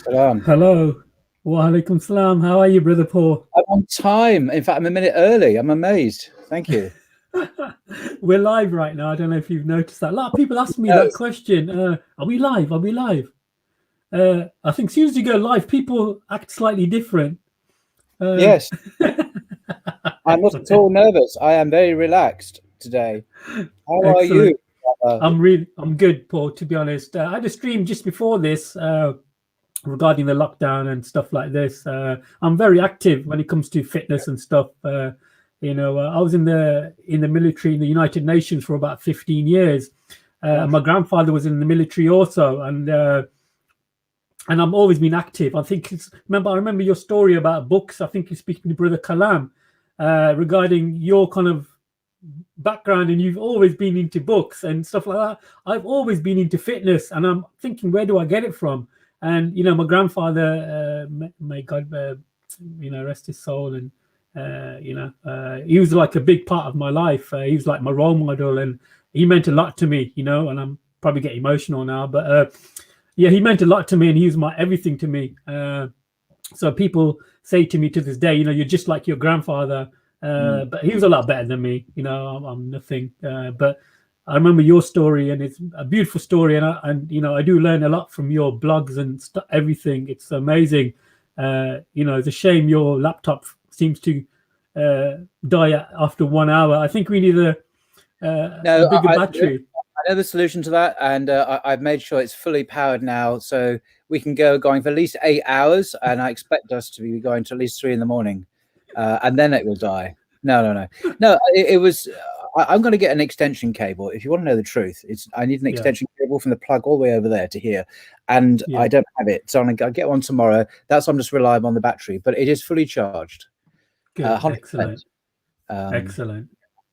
Salam. Hello. Wa alaikum salam. How are you, Brother Paul? I'm on time. In fact, I'm a minute early. I'm amazed. Thank you. We're live right now. I don't know if you've noticed that. A lot of people ask me that Yes. question. Are we live? Are we live? I think as soon as you go live, people act slightly different. Yes. I'm not at Excellent. all nervous. I am very relaxed today. How are you? Excellent. Uh, I'm good, Paul, to be honest. I had a stream just before this regarding the lockdown and stuff like this. I'm very active when it comes to fitness and stuff. I was in the military in the United Nations for about 15 years. And my grandfather was in the military also, and I've always been active. I remember your story about books. I think you're speaking to Brother Kalam regarding your kind of background, and you've always been into books and stuff like that. I've always been into fitness, and I'm thinking, where do I get it from? And my grandfather, may God, rest his soul, and he was like a big part of my life. He was like my role model, and he meant a lot to me. And I'm probably getting emotional now, but yeah, he meant a lot to me, and he was my everything to me. So people say to me to this day, you're just like your grandfather. But he was a lot better than me. I'm nothing. But I remember your story, and it's a beautiful story. And I do learn a lot from your blogs and everything. It's amazing. It's a shame your laptop seems to die after 1 hour. I think we need a bigger battery. I know the solution to that, and I've made sure it's fully powered now, so we can going for at least 8 hours, and I expect us to be going to at least 3 in the morning. And then it will die. No. It was. I'm going to get an extension cable. If you want to know the truth, I need an extension cable from the plug all the way over there to here, and I don't have it. So I'll get one tomorrow. I'm just relying on the battery, but it is fully charged. Good. Excellent. Excellent.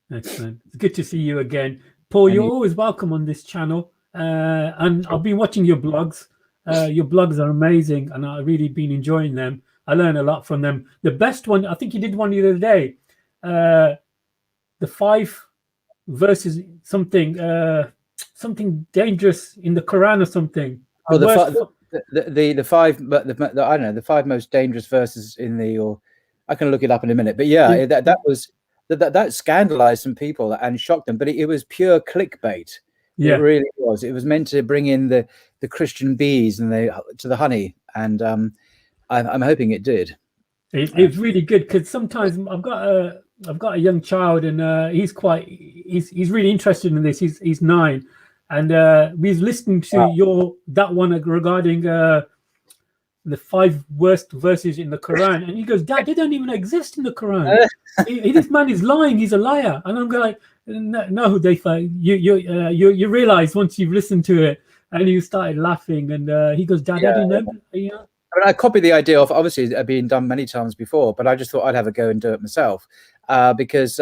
It's good to see you again, Paul. You're always welcome on this channel, and I've been watching your blogs. Your blogs are amazing, and I've really been enjoying them. I learn a lot from them. The best one, I think you did one the other day, the 5 verses, something dangerous in the Quran or something. I don't know, the 5 most dangerous verses in or I can look it up in a minute. But yeah, that scandalized some people and shocked them. But it was pure clickbait. Yeah. It really was. It was meant to bring in the Christian bees and to the honey, and I'm hoping it did. It's really good, because sometimes I've got a young child, and he's really interested in this. He's 9, and we've listened to that one regarding the 5 worst verses in the Quran, and he goes, "Dad, they don't even exist in the Quran. This man is lying. He's a liar." And I'm going, "No, you realize once you've listened to it." And he started laughing, and he goes, "Dad, I didn't know." I mean, I copied the idea of, obviously, it being done many times before, but I just thought I'd have a go and do it myself, because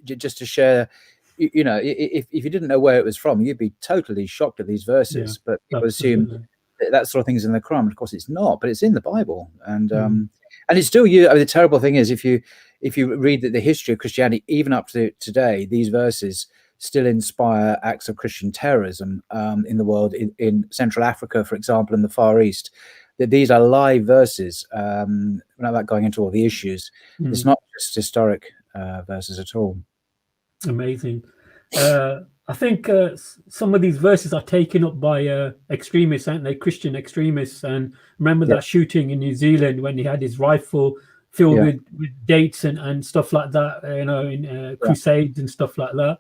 just to share, if you didn't know where it was from, you'd be totally shocked at these verses. But people assume that sort of thing is in the Quran. Of course, it's not, but it's in the Bible, and it's still you. I mean, the terrible thing is, if you read the history of Christianity, even up to today, these verses still inspire acts of Christian terrorism in the world, in Central Africa, for example, in the Far East. That these are live verses, without going into all the issues. It's not just historic verses at all. Amazing. I think some of these verses are taken up by extremists, aren't they? Christian extremists. And remember that shooting in New Zealand when he had his rifle filled with dates and stuff like that, in crusades and stuff like that.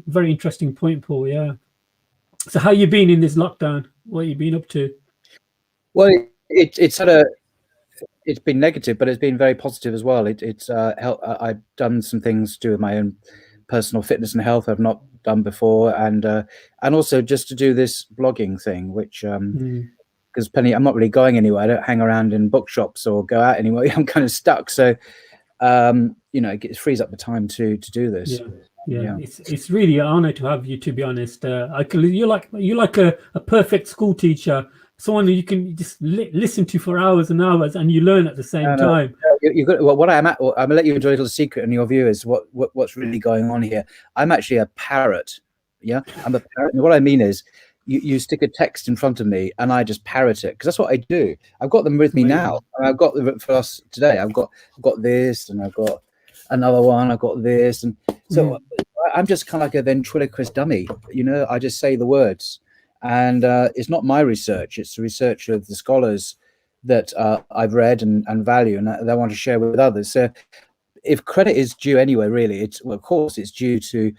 Very interesting point, Paul. Yeah. So how you been in this lockdown? What you been up to? Well, it's been negative, but it's been very positive as well. I've done some things to do with my own personal fitness and health I've not done before, and also just to do this blogging thing, which because I'm not really going anywhere. I don't hang around in bookshops or go out anywhere. I'm kind of stuck, so it frees up the time to do this. Yeah. It's really an honor to have you, to be honest. You're like a perfect school teacher. Someone who you can just listen to for hours and hours, and you learn at the same time. You've got what I'm gonna let you enjoy a little secret in your viewers. What's really going on here? I'm actually a parrot. Yeah, I'm a parrot. And what I mean is, you stick a text in front of me and I just parrot it, because that's what I do. I've got them with me now. I've got them for us today. I've got this, and I've got another one. I've got this, and so I'm just kind of like a ventriloquist dummy. I just say the words, and it's not my research. It's the research of the scholars that I've read and value, and that I want to share with others. So if credit is due anyway, really, of course it's due to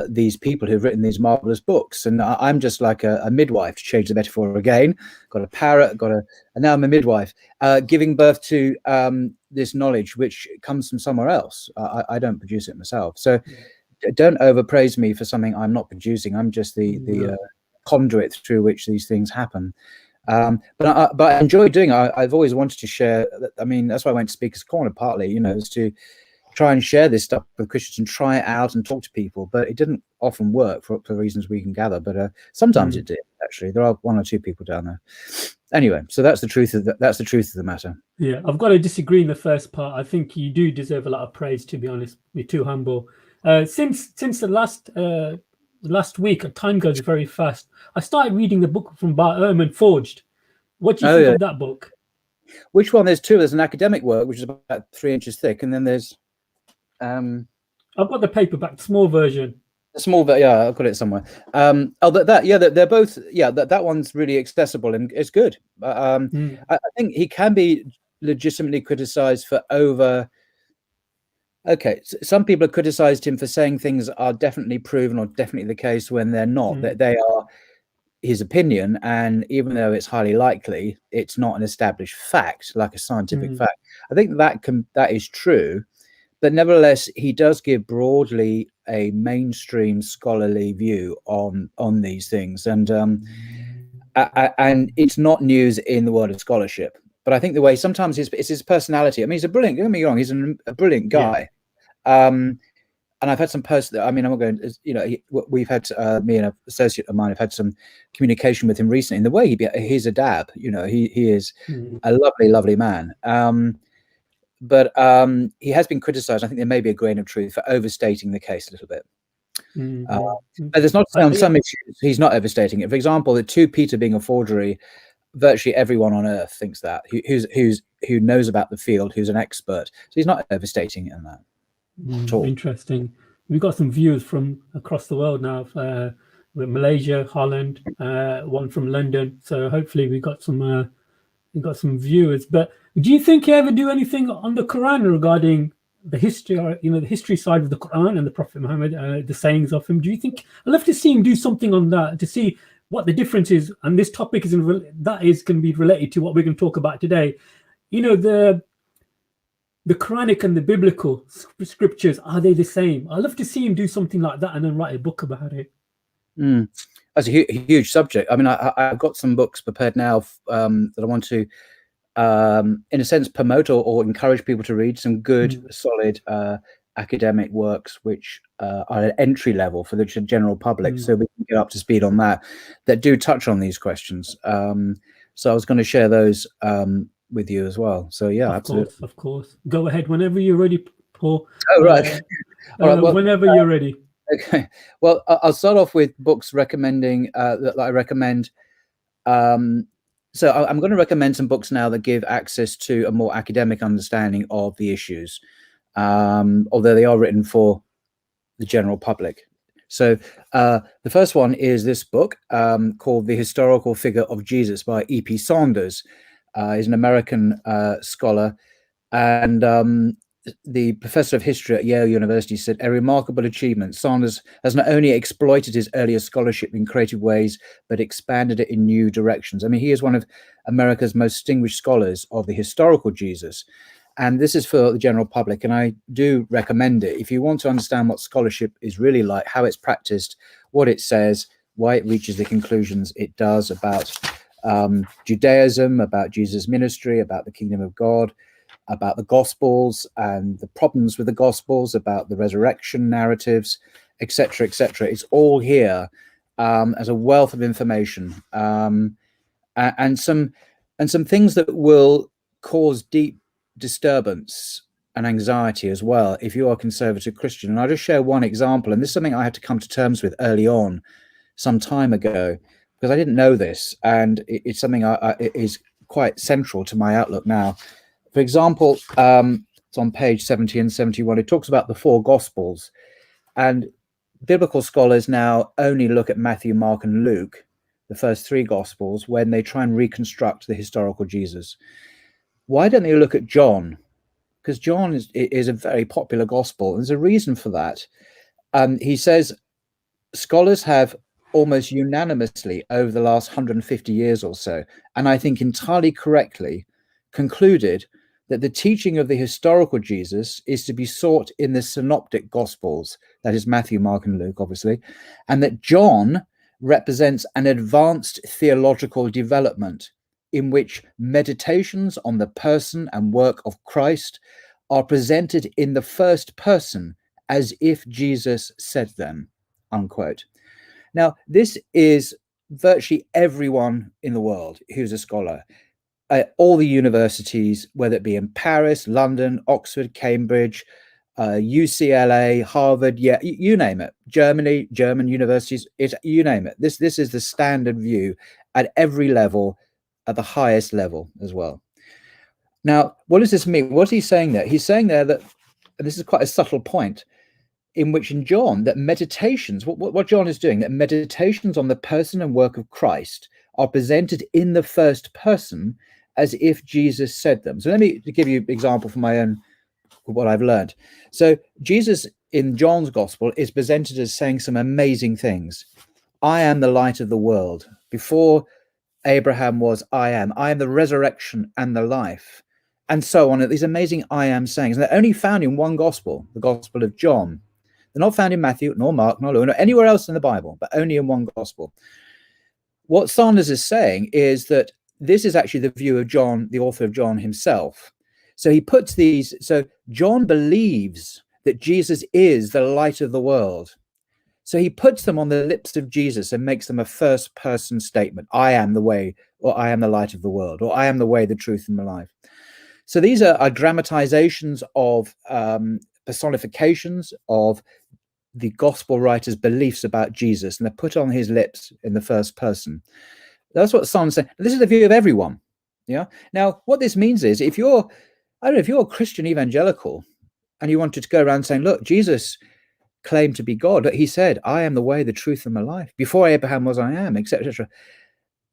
these people who've written these marvelous books, and I'm just like a midwife, to change the metaphor again. Got a parrot, and now I'm a midwife, giving birth to this knowledge which comes from somewhere else. I don't produce it myself, so don't overpraise me for something I'm not producing. I'm just the conduit through which these things happen. But I enjoy doing it. I've always wanted to share. I mean, that's why I went to Speaker's Corner, partly, is to try and share this stuff with Christians and try it out and talk to people. But it didn't often work for reasons we can gather. But sometimes it did. Actually, there are one or two people down there. Anyway, so that's the truth of the matter. Yeah, I've got to disagree in the first part. I think you do deserve a lot of praise. To be honest, you're too humble. Since the last week, time goes very fast. I started reading the book from Bart Ehrman, Forged. What do you think of that book? Which one? There's two. There's an academic work, which is about 3 inches thick, and then there's I've got the paperback, small version. The small, yeah, I've got it somewhere. They're both, that one's really accessible and it's good. I think he can be legitimately criticized for some people have criticized him for saying things are definitely proven or definitely the case when they're not. That they are his opinion, and even though it's highly likely, it's not an established fact, like a scientific fact. I think that is true. But nevertheless, he does give broadly a mainstream scholarly view on these things, and it's not news in the world of scholarship. But I think the way sometimes it's his personality. I mean, he's a brilliant. Don't get me wrong, he's a brilliant guy. And I've had some I mean, I'm not going. We've had me and an associate of mine have had some communication with him recently. In the way he's a dab. He is a lovely, lovely man. But he has been criticized. I think there may be a grain of truth for overstating the case a little bit. But there's not on some issues he's not overstating it. For example, the 2 Peter being a forgery, virtually everyone on earth thinks that who knows about the field, who's an expert. So he's not overstating it in that at all. Interesting. We've got some viewers from across the world now. Malaysia, Holland, one from London. So hopefully we've got some viewers. But do you think you ever do anything on the Quran regarding the history, or the history side of the Quran and the Prophet Muhammad, the sayings of him? Do you think I'd love to see him do something on that to see what the difference is? And this topic is going to be related to what we're going to talk about today. The Quranic and the biblical scriptures, are they the same? I'd love to see him do something like that and then write a book about it. That's a huge subject. I mean, I've got some books prepared now that I want to, in a sense, promote or encourage people to read some good, solid academic works, which are at entry level for the general public, so we can get up to speed on that do touch on these questions. So I was going to share those with you as well. So yeah, absolutely. Of course. Go ahead whenever you're ready, Paul. Oh, right. All right, well, whenever you're ready. Okay. Well, I'll start off with books recommending that I recommend. So I'm going to recommend some books now that give access to a more academic understanding of the issues, although they are written for the general public. So the first one is this book called The Historical Figure of Jesus by E.P. Saunders. He's an American scholar, and the professor of history at Yale University said, a remarkable achievement. Saunders has not only exploited his earlier scholarship in creative ways, but expanded it in new directions. I mean, he is one of America's most distinguished scholars of the historical Jesus. And this is for the general public. And I do recommend it. If you want to understand what scholarship is really like, how it's practiced, what it says, why it reaches the conclusions it does about Judaism, about Jesus' ministry, about the kingdom of God, about the Gospels and the problems with the Gospels, about the resurrection narratives, etc., etc. It's all here as a wealth of information, and some things that will cause deep disturbance and anxiety as well if you are a conservative Christian. And I'll just share one example, and this is something I had to come to terms with early on, some time ago. because I didn't know this, and it's something it is quite central to my outlook now. For example, it's on page 70 and 71. It talks about the four Gospels, and biblical scholars now only look at Matthew, Mark, and Luke, the first three Gospels, when they try and reconstruct the historical Jesus. Why don't they look at John? Because John is a very popular Gospel. There's a reason for that. He says scholars have almost unanimously over the last 150 years or so, and I think entirely correctly, concluded that the teaching of the historical Jesus is to be sought in the synoptic Gospels, that is Matthew, Mark, and Luke, obviously, and that John represents an advanced theological development in which meditations on the person and work of Christ are presented in the first person as if Jesus said them, unquote. Now, this is virtually everyone in the world who's a scholar. All the universities, whether it be in Paris, London, Oxford, Cambridge, UCLA, Harvard, yeah, you name it, Germany, German universities, you name it. This is the standard view at every level, at the highest level as well. Now, what does this mean? What is he saying there? He's saying there that, and this is quite a subtle point, in which in John, that meditations, what John is doing, that meditations on the person and work of Christ are presented in the first person as if Jesus said them. So let me give you an example from my own, what I've learned. So Jesus in John's gospel is presented as saying some amazing things. I am the light of the world. Before Abraham was, I am the resurrection and the life, and so on. These amazing I am sayings, and they're only found in one gospel, the Gospel of John. They're not found in Matthew, nor Mark, nor Luke, nor anywhere else in the Bible, but only in one gospel. What Sanders is saying is that this is actually the view of John, the author of John himself. So he puts these, so John believes that Jesus is the light of the world. So he puts them on the lips of Jesus and makes them a first person statement. I am the way, or I am the light of the world, or I am the way, the truth, and the life. So these are dramatizations of personifications of the gospel writer's beliefs about Jesus, and they're put on his lips in the first person. That's what Sanders saying. This is the view of everyone. Yeah. Now, what this means is, if you're a Christian evangelical and you wanted to go around saying, look, Jesus claimed to be God, but he said, I am the way, the truth, and the life. Before Abraham was, I am, etc., etc.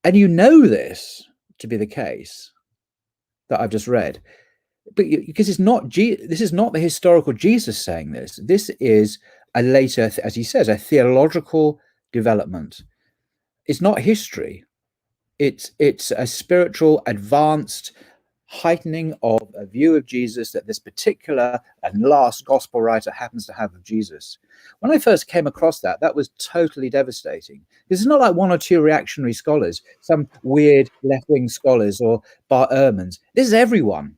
And you know this to be the case that I've just read, but because it's not, this is not the historical Jesus saying this. This is a later, as he says, a theological development. It's not history. It's a spiritual, advanced heightening of a view of Jesus that this particular and last gospel writer happens to have of Jesus. When I first came across that, that was totally devastating. This is not like one or two reactionary scholars, some weird left-wing scholars or Bart Ehrmans. This is everyone.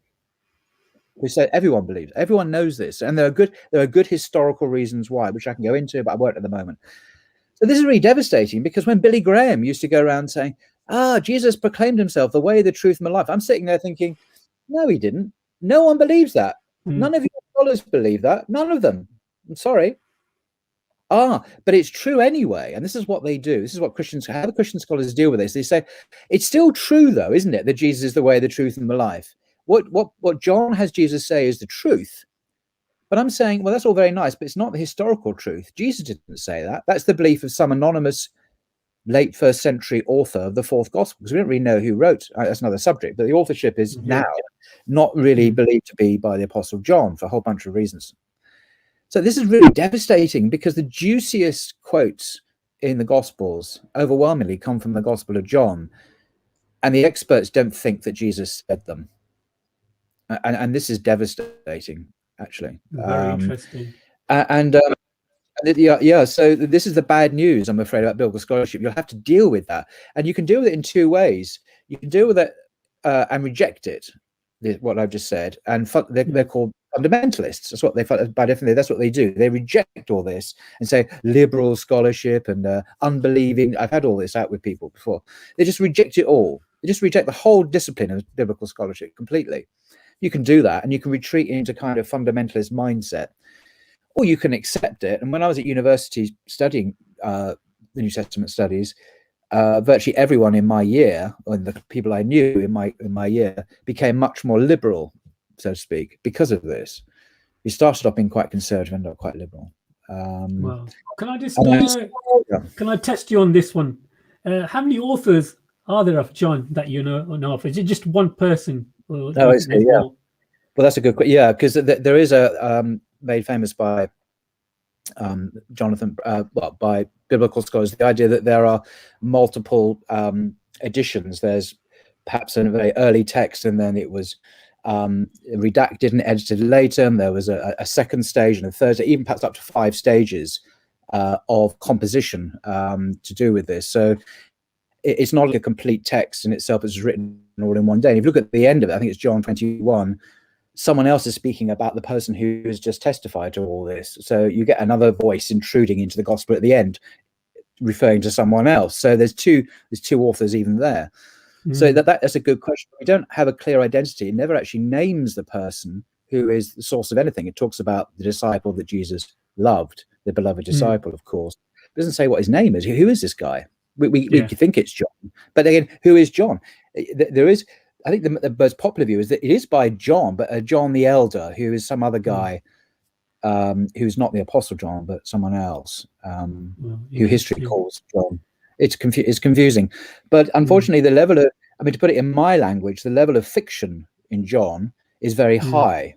We say everyone believes, everyone knows this, and there are good historical reasons why, which I can go into, but I won't at the moment. So this is really devastating, because when Billy Graham used to go around saying, Jesus proclaimed himself the way, the truth, and the life, I'm sitting there thinking, no, he didn't. No one believes that. None of your scholars believe that. None of them. I'm sorry. But it's true anyway, and this is what they do. This is what how the Christian scholars deal with this. They say, it's still true, though, isn't it, that Jesus is the way, the truth, and the life. What John has Jesus say is the truth. But I'm saying, well, that's all very nice, but it's not the historical truth. Jesus didn't say that. That's the belief of some anonymous late first century author of the fourth gospel, because we don't really know who wrote. That's another subject, but the authorship is now not really believed to be by the Apostle John for a whole bunch of reasons. So this is really devastating, because the juiciest quotes in the Gospels overwhelmingly come from the Gospel of John, and the experts don't think that Jesus said them. And this is devastating, actually. Very interesting. So this is the bad news, I'm afraid, about biblical scholarship. You'll have to deal with that, and you can deal with it in two ways. You can deal with it and reject it, what I've just said, and they're called fundamentalists. That's what by definition, that's what they do. They reject all this and say liberal scholarship and unbelieving. I've had all this out with people before. They just reject it all. They just reject the whole discipline of biblical scholarship completely. You can do that, and you can retreat into kind of fundamentalist mindset, or you can accept it. And when I was at university studying the New Testament studies, virtually everyone in my year, or the people I knew in my year, became much more liberal, so to speak, because of this. We started off being quite conservative, ended up quite liberal. Well, can I just yeah. can I test you on this one? How many authors are there of John that you know of? Is it just one person? Or do you think there's more? Well, that's a good question. Yeah, because there is a made famous by Jonathan, by biblical scholars, the idea that there are multiple editions. There's perhaps a very early text, and then it was redacted and edited later, and there was a second stage and a third, even perhaps up to 5 stages of composition to do with this. So it's not like a complete text in itself. It's written all in one day. And if you look at the end of it, I think it's John 21, someone else is speaking about the person who has just testified to all this. So you get another voice intruding into the gospel at the end, referring to someone else. So there's two authors even there. So that's a good question. We don't have a clear identity. It never actually names the person who is the source of anything. It talks about the disciple that Jesus loved, the beloved disciple, of course. It doesn't say what his name is. Who is this guy? We think it's John, but again, who is John? There is, I think, the most popular view is that it is by John, but John the Elder, who is some other guy who's not the Apostle John, but someone else who history calls John. It's confusing, but unfortunately, the level of, I mean, to put it in my language, the level of fiction in John is very high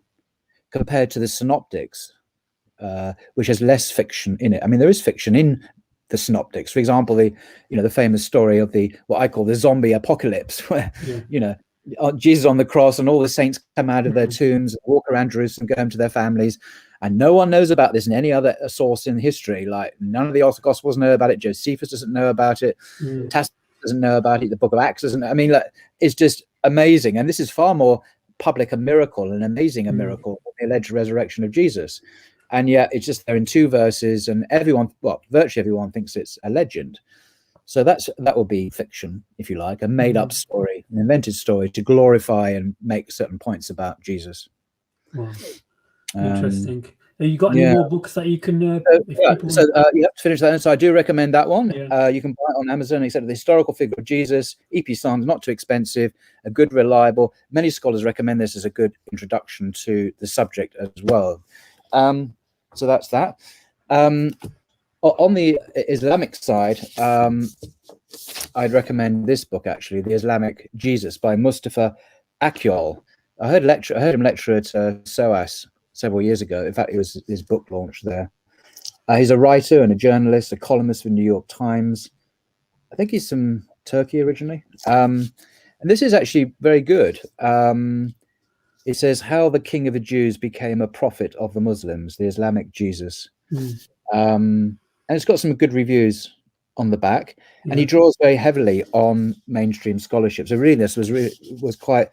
compared to the Synoptics, which has less fiction in it. I mean, there is fiction in the Synoptics. For example, the famous story of what I call the zombie apocalypse, where Jesus on the cross and all the saints come out of their tombs, walk around Jerusalem, go home to their families, and no one knows about this in any other source in history. Like, none of the Gospels know about it. Josephus doesn't know about it. Tacitus doesn't know about it. The Book of Acts doesn't. I mean, like, it's just amazing. And this is far more public a miracle and amazing a miracle than the alleged resurrection of Jesus. And yet it's just there in 2 verses, and virtually everyone thinks it's a legend. So that will be fiction, if you like, a made-up story, an invented story to glorify and make certain points about Jesus. Wow. Interesting. Have you got any more books that you can? You have to finish that. And so I do recommend that one. You can buy it on Amazon. Except the historical figure of Jesus, E.P. Sons, not too expensive, a good, reliable. Many scholars recommend this as a good introduction to the subject as well. So that's that. On the Islamic side, I'd recommend this book, actually, The Islamic Jesus by Mustafa Akyol. I heard him lecture at SOAS several years ago. In fact, it was his book launch there. He's a writer and a journalist, a columnist for the New York Times. I think he's from Turkey originally. And this is actually very good. It says how the King of the Jews became a prophet of the Muslims, the Islamic Jesus. And it's got some good reviews on the back, and he draws very heavily on mainstream scholarship. So reading this was quite,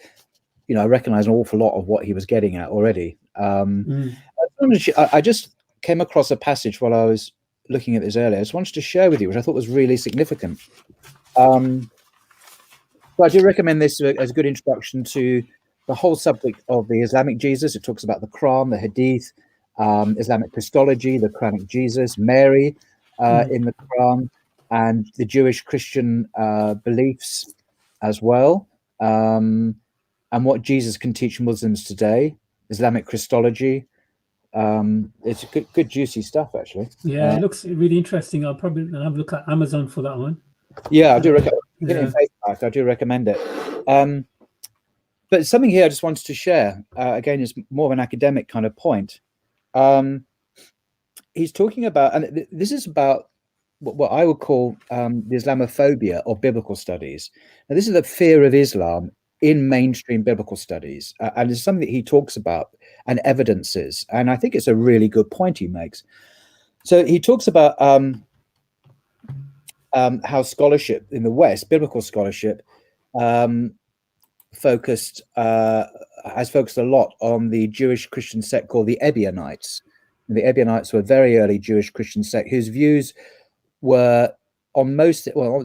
I recognize an awful lot of what he was getting at already. I just came across a passage while I was looking at this earlier. I just wanted to share with you, which I thought was really significant. So I do recommend this as a good introduction to the whole subject of the Islamic Jesus. It talks about the Quran, the Hadith, Islamic Christology, the Quranic Jesus, Mary in the Quran, and the Jewish Christian beliefs as well, and what Jesus can teach Muslims today, Islamic Christology. It's good juicy stuff, actually. It looks really interesting. I'll probably have a look at Amazon for that one. I do recommend I do recommend it. But something here I just wanted to share, again, is more of an academic kind of point. He's talking about, and this is about what I would call the Islamophobia of biblical studies. Now, this is the fear of Islam in mainstream biblical studies, and it's something that he talks about and evidences. And I think it's a really good point he makes. So he talks about how scholarship in the West, biblical scholarship, has focused a lot on the Jewish Christian sect called the Ebionites. And the Ebionites were a very early Jewish Christian sect whose views were in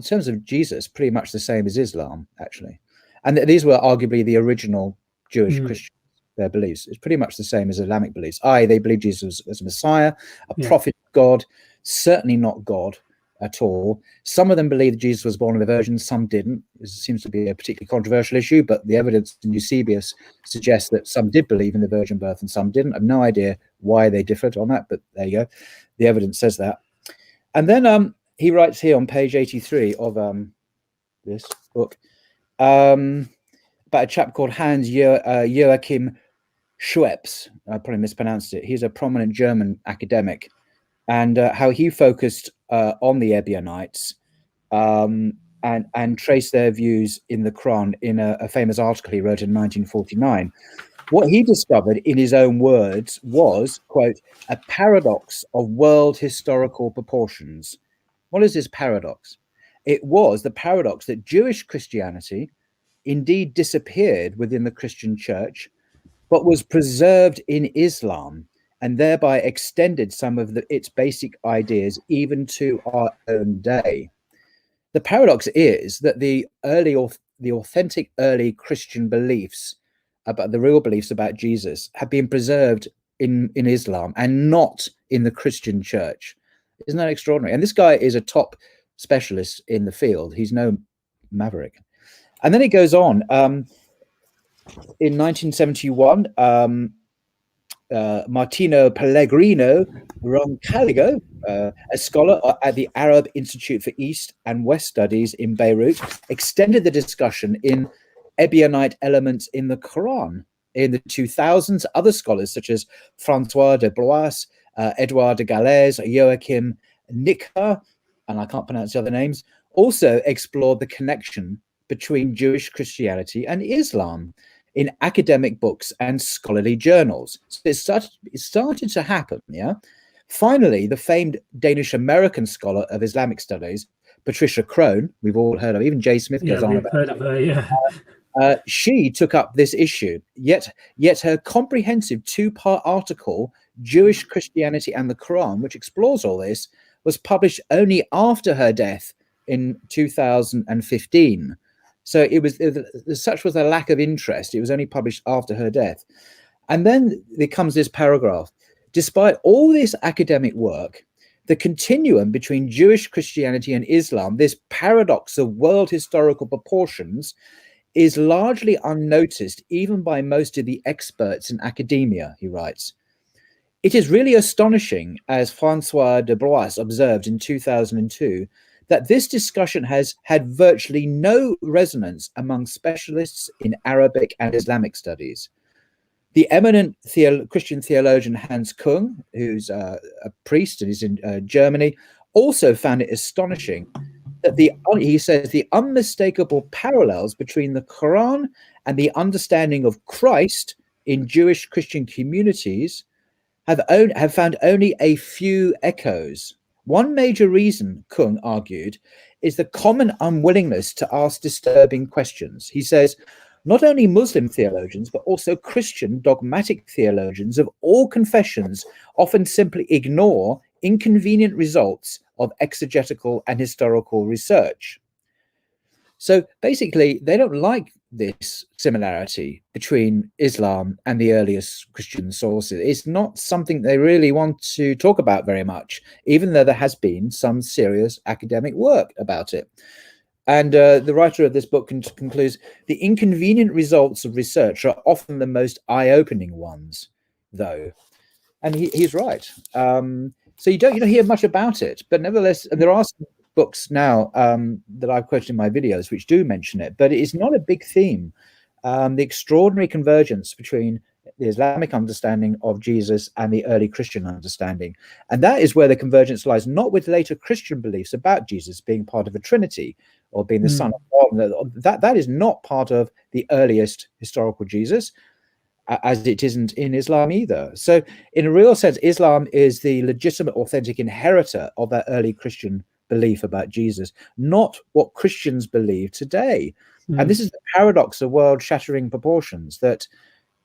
terms of Jesus, pretty much the same as Islam, actually. And these were arguably the original Jewish Christians, their beliefs. It's pretty much the same as Islamic beliefs. They believe Jesus as a Messiah, a prophet of God, certainly not God, at all. Some of them believed Jesus was born of a virgin, some didn't. It seems to be a particularly controversial issue, but the evidence in Eusebius suggests that some did believe in the virgin birth and some didn't. I have no idea why they differed on that, but there you go. The evidence says that. And then he writes here on page 83 of this book about a chap called Hans Joachim Schweppes. I probably mispronounced it. He's a prominent German academic, and how he focused on the Ebionites and traced their views in the Quran in a famous article he wrote in 1949. What he discovered, in his own words, was, quote, a paradox of world historical proportions. What is this paradox? It was the paradox that Jewish Christianity indeed disappeared within the Christian church, but was preserved in Islam, and thereby extended some of its basic ideas even to our own day. The paradox is that the authentic early Christian beliefs about the real beliefs about Jesus have been preserved in Islam and not in the Christian church. Isn't that extraordinary? And this guy is a top specialist in the field. He's no maverick. And then it goes on. In 1971, Martino Pellegrino Roncalligo, a scholar at the Arab Institute for East and West Studies in Beirut, extended the discussion in Ebionite elements in the Quran. In the 2000s, other scholars such as Francois de Blois, Edouard de Galès, Joachim Nicker, and I can't pronounce the other names, also explored the connection between Jewish Christianity and Islam in academic books and scholarly journals. So it started to happen, yeah? Finally, the famed Danish-American scholar of Islamic studies, Patricia Crone, we've all heard of, even Jay Smith goes on about heard of her, yeah. She took up this issue, yet her comprehensive two-part article, Jewish Christianity and the Quran, which explores all this, was published only after her death in 2015. So such was the lack of interest. It was only published after her death. And then there comes this paragraph. Despite all this academic work, the continuum between Jewish Christianity and Islam, this paradox of world historical proportions, is largely unnoticed even by most of the experts in academia, he writes. It is really astonishing, as Francois de Blois observed in 2002, that this discussion has had virtually no resonance among specialists in Arabic and Islamic studies. The eminent Christian theologian Hans Kung, who's a priest and is in Germany, also found it astonishing that he says the unmistakable parallels between the Quran and the understanding of Christ in Jewish Christian communities have found only a few echoes. One major reason, Kung argued, is the common unwillingness to ask disturbing questions. He says, not only Muslim theologians, but also Christian dogmatic theologians of all confessions often simply ignore inconvenient results of exegetical and historical research. So basically, they don't like this similarity between Islam and the earliest Christian sources. It's not something they really want to talk about very much, even though there has been some serious academic work about it. And the writer of this book concludes, the inconvenient results of research are often the most eye-opening ones, though. And he's right. So you don't hear much about it, but nevertheless, there are some books now that I've quoted in my videos which do mention it, but it is not a big theme. The extraordinary convergence between the Islamic understanding of Jesus and the early Christian understanding. And that is where the convergence lies, not with later Christian beliefs about Jesus being part of a Trinity or being the Son of God. That is not part of the earliest historical Jesus, as it isn't in Islam either. So in a real sense, Islam is the legitimate, authentic inheritor of that early Christian belief about Jesus, not what Christians believe today. And this is the paradox of world-shattering proportions, that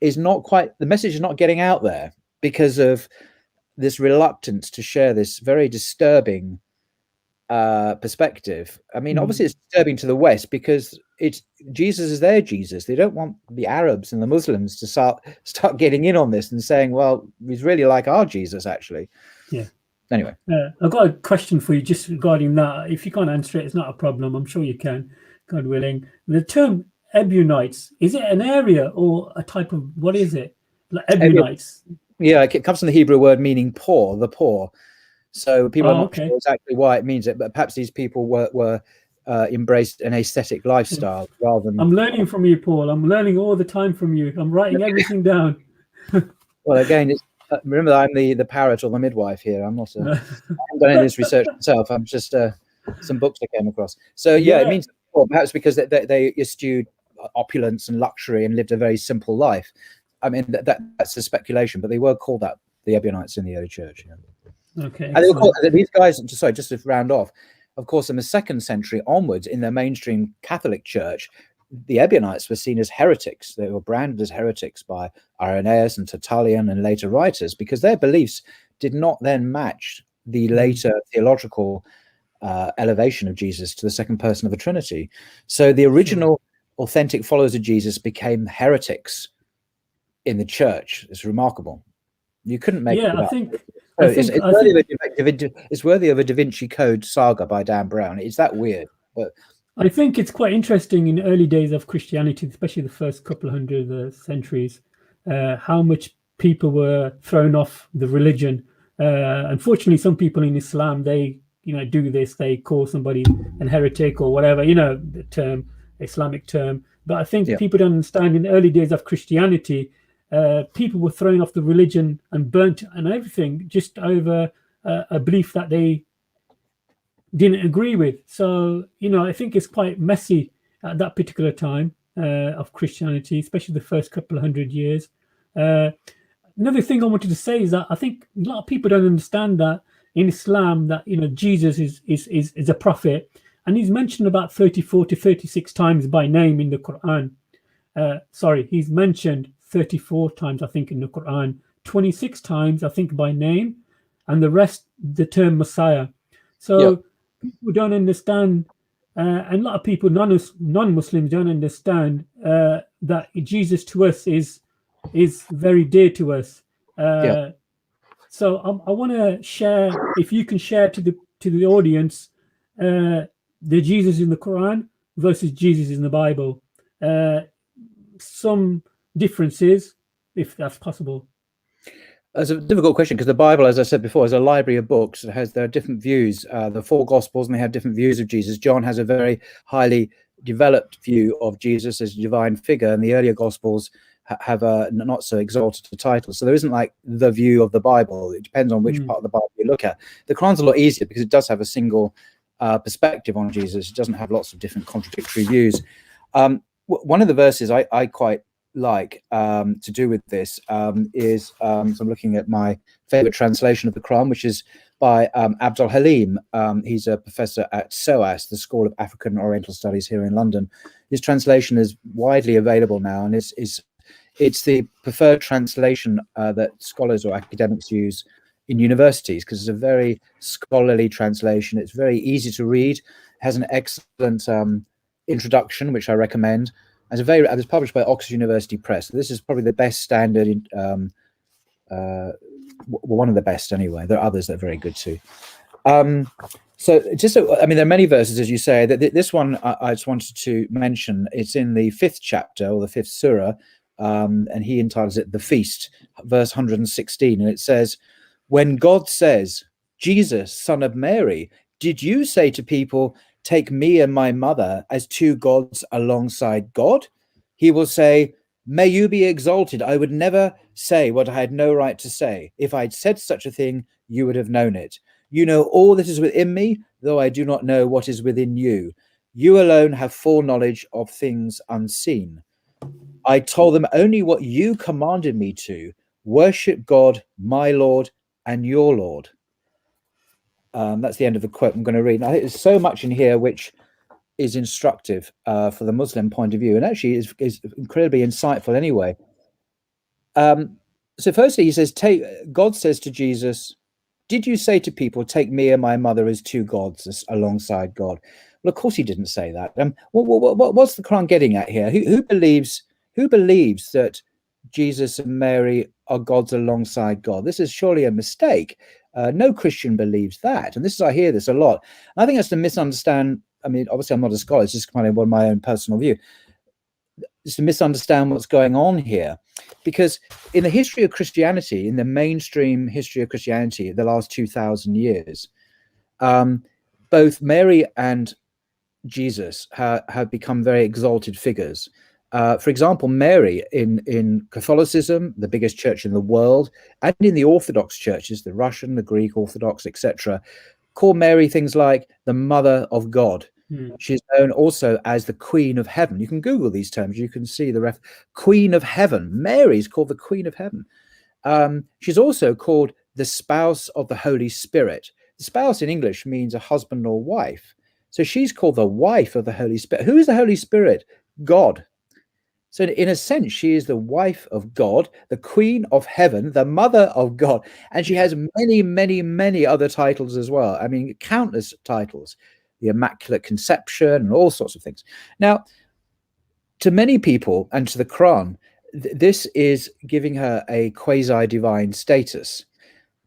is not quite, the message is not getting out there because of this reluctance to share this very disturbing perspective. I mean, obviously it's disturbing to the West because Jesus is their Jesus. They don't want the Arabs and the Muslims to start getting in on this and saying, well, he's really like our Jesus, actually. Yeah. Anyway, I've got a question for you just regarding that. If you can't answer it, it's not a problem. I'm sure you can, God willing. The term Ebionites, is it an area or a type of, what is it? Like Ebionites? yeah, it comes from the Hebrew word meaning poor, the poor. So people are not Okay. sure exactly why it means it, but perhaps these people were embraced an ascetic lifestyle rather than. I'm learning from you, Paul. I'm learning all the time from you. I'm writing everything down. Well, again, it's, remember I'm the parrot or the midwife here. I'm not. I No. haven't done any of this research myself. I'm just some books I came across. So yeah, it Yeah. means poor, perhaps because they eschewed opulence and luxury and lived a very simple life. I mean, that's a speculation, but they were called that, the Ebionites in the early church. Yeah. Okay. And they were called, Excellent. these guys, just to round off, of course, in the 2nd century onwards, in the mainstream Catholic Church, the Ebionites were seen as heretics. They were branded as heretics by Irenaeus and Tertullian and later writers because their beliefs did not then match the later theological elevation of Jesus to the second person of the Trinity. So the original authentic followers of Jesus became heretics in the church. It's remarkable. You couldn't make it I up. think It's worthy of a Da Vinci Code saga by Dan Brown. It's that weird, but I think it's quite interesting in the early days of Christianity, especially the first couple of hundred centuries, how much people were thrown off the religion. Unfortunately, some people in Islam, they do this, they call somebody an heretic or whatever, the term, Islamic term. But I think people don't understand in the early days of Christianity, people were thrown off the religion and burnt and everything just over a belief that they didn't agree with. So, I think it's quite messy at that particular time of Christianity, especially the first couple of hundred years. Another thing I wanted to say is that I think a lot of people don't understand that in Islam that Jesus is a prophet, and he's mentioned about 34 to 36 times by name in the Quran. He's mentioned 34 times I think in the Quran, 26 times I think by name, and the rest the term Messiah. So people don't understand, and a lot of people, non-Muslims, don't understand that Jesus to us is very dear to us. So I want to share, if you can share to the audience, the Jesus in the Quran versus Jesus in the Bible, some differences, if that's possible. That's a difficult question because the Bible, as I said before, is a library of books. There are different views. The 4 Gospels, and they have different views of Jesus. John has a very highly developed view of Jesus as a divine figure, and the earlier Gospels have a not so exalted title. So there isn't like the view of the Bible. It depends on which part of the Bible you look at. The Quran's a lot easier because it does have a single perspective on Jesus. It doesn't have lots of different contradictory views. One of the verses I quite like to do with this is so I'm looking at my favorite translation of the Quran, which is by Abdul Halim. He's a professor at SOAS, the School of African and Oriental Studies here in London. His translation is widely available now, and it's the preferred translation that scholars or academics use in universities because it's a very scholarly translation. It's very easy to read, has an excellent introduction, which I recommend. It was published by Oxford University Press. This is probably the best standard, one of the best anyway. There are others that are very good too. So there are many verses, as you say. This one I just wanted to mention. It's in the 5th chapter or the 5th surah, and he entitles it "The Feast," verse 116, and it says, "When God says, 'Jesus, son of Mary, did you say to people, take me and my mother as 2 gods alongside God?' He will say, 'May you be exalted. I would never say what I had no right to say. If I'd said such a thing, you would have known it. You know all that is within me, though I do not know what is within you. You alone have full knowledge of things unseen. I told them only what you commanded me to. Worship God, my Lord, and your Lord." That's the end of the quote I'm going to read. And I think there's so much in here which is instructive for the Muslim point of view, and actually is incredibly insightful anyway. So firstly, he says, God says to Jesus, "Did you say to people, take me and my mother as 2 gods alongside God?" Well, of course he didn't say that. What's the Quran getting at here? Who believes that Jesus and Mary are gods alongside God? This is surely a mistake. No Christian believes that. And I hear this a lot. And I think that's to misunderstand. I mean, obviously, I'm not a scholar. It's just kind of my own personal view. It's to misunderstand what's going on here. Because in the history of Christianity, in the mainstream history of Christianity, the last 2,000 years, both Mary and Jesus have become very exalted figures. For example, Mary in Catholicism, the biggest church in the world, and in the Orthodox churches, the Russian, the Greek Orthodox, etc., call Mary things like the Mother of God. She's known also as the Queen of Heaven. You can Google these terms. You can see the Queen of Heaven. Mary's called the Queen of Heaven. She's also called the spouse of the Holy Spirit. The spouse in English means a husband or wife. So she's called the wife of the Holy Spirit. Who is the Holy Spirit? God. So in a sense, she is the wife of God, the Queen of Heaven, the Mother of God. And she has many, many, many other titles as well. I mean, countless titles, the Immaculate Conception and all sorts of things. Now, to many people and to the Quran, this is giving her a quasi-divine status.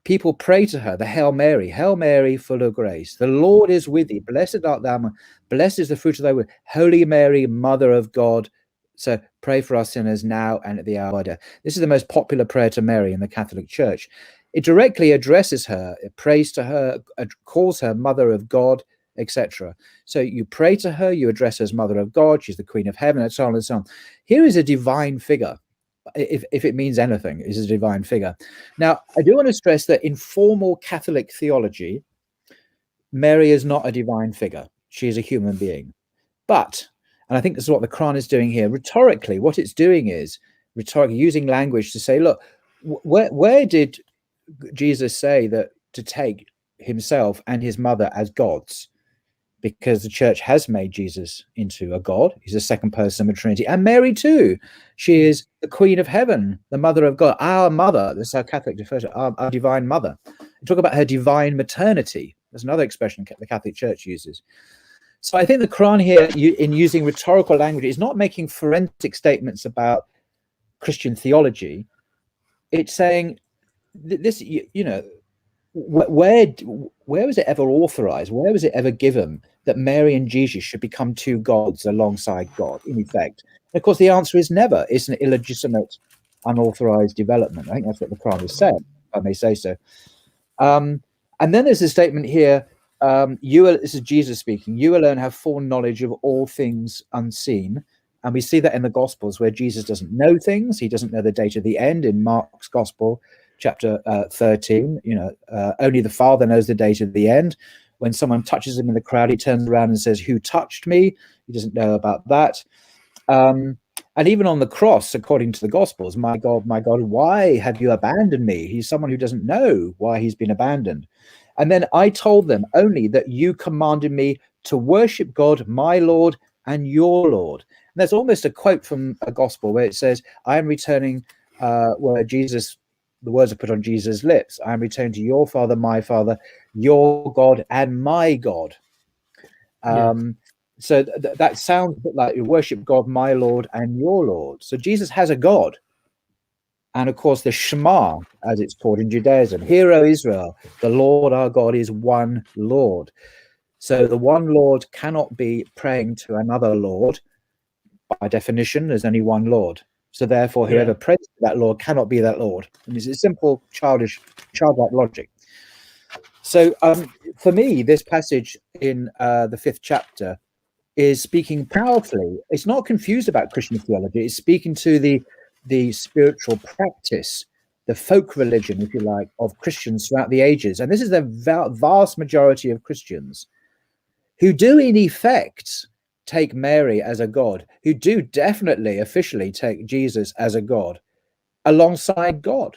People pray to her, the Hail Mary, full of grace. The Lord is with thee. Blessed art thou. Blessed is the fruit of thy womb. Holy Mary, Mother of God. So pray for us sinners now and at the hour of death. This is the most popular prayer to Mary in the Catholic Church. It directly addresses her, it prays to her, calls her Mother of God, etc. So you pray to her, you address her as Mother of God, she's the Queen of Heaven, and so on and so on. Here is a divine figure. If it means anything, is a divine figure. Now, I do want to stress that in formal Catholic theology, Mary is not a divine figure. She is a human being. But, and I think this is what the Quran is doing here, rhetorically, what it's doing is using language to say, look, where did Jesus say that to take himself and his mother as gods? Because the church has made Jesus into a God. He's the second person of the Trinity. And Mary too. She is the Queen of Heaven, the Mother of God, our mother. This is how Catholic refers to our divine mother. We talk about her divine maternity. There's another expression the Catholic Church uses. So I think the Quran here, in using rhetorical language, is not making forensic statements about Christian theology. It's saying this, where was it ever authorized? Where was it ever given that Mary and Jesus should become two gods alongside God, in effect? And of course, the answer is never. It's an illegitimate, unauthorized development. I think that's what the Quran has said, if I may say so. And then there's a statement here. This is Jesus speaking. You alone have foreknowledge of all things unseen. And we see that in the Gospels, where Jesus doesn't know things. He doesn't know the date of the end. In Mark's Gospel, chapter 13, only the Father knows the date of the end. When someone touches him in the crowd, he turns around and says, who touched me? He doesn't know about that. And even on the cross, according to the Gospels, my God, why have you abandoned me? He's someone who doesn't know why he's been abandoned. And then I told them only that you commanded me to worship God, my Lord and your Lord. And that's almost a quote from a Gospel where it says, I am returning, where Jesus, the words are put on Jesus' lips. I am returning to your Father, my Father, your God and my God. So that sounds a bit like you worship God, my Lord and your Lord. So Jesus has a God. And of course, the Shema, as it's called in Judaism, Hear, O Israel, the Lord our God is one Lord. So the one Lord cannot be praying to another Lord. By definition, there's only one Lord. So therefore, whoever prays to that Lord cannot be that Lord. And it's a simple, childlike logic. So for me, this passage in the 5th chapter is speaking powerfully. It's not confused about Christian theology. It's speaking to the spiritual practice, the folk religion, if you like, of Christians throughout the ages. And this is the vast majority of Christians who do, in effect, take Mary as a god, who do definitely officially take Jesus as a god alongside God.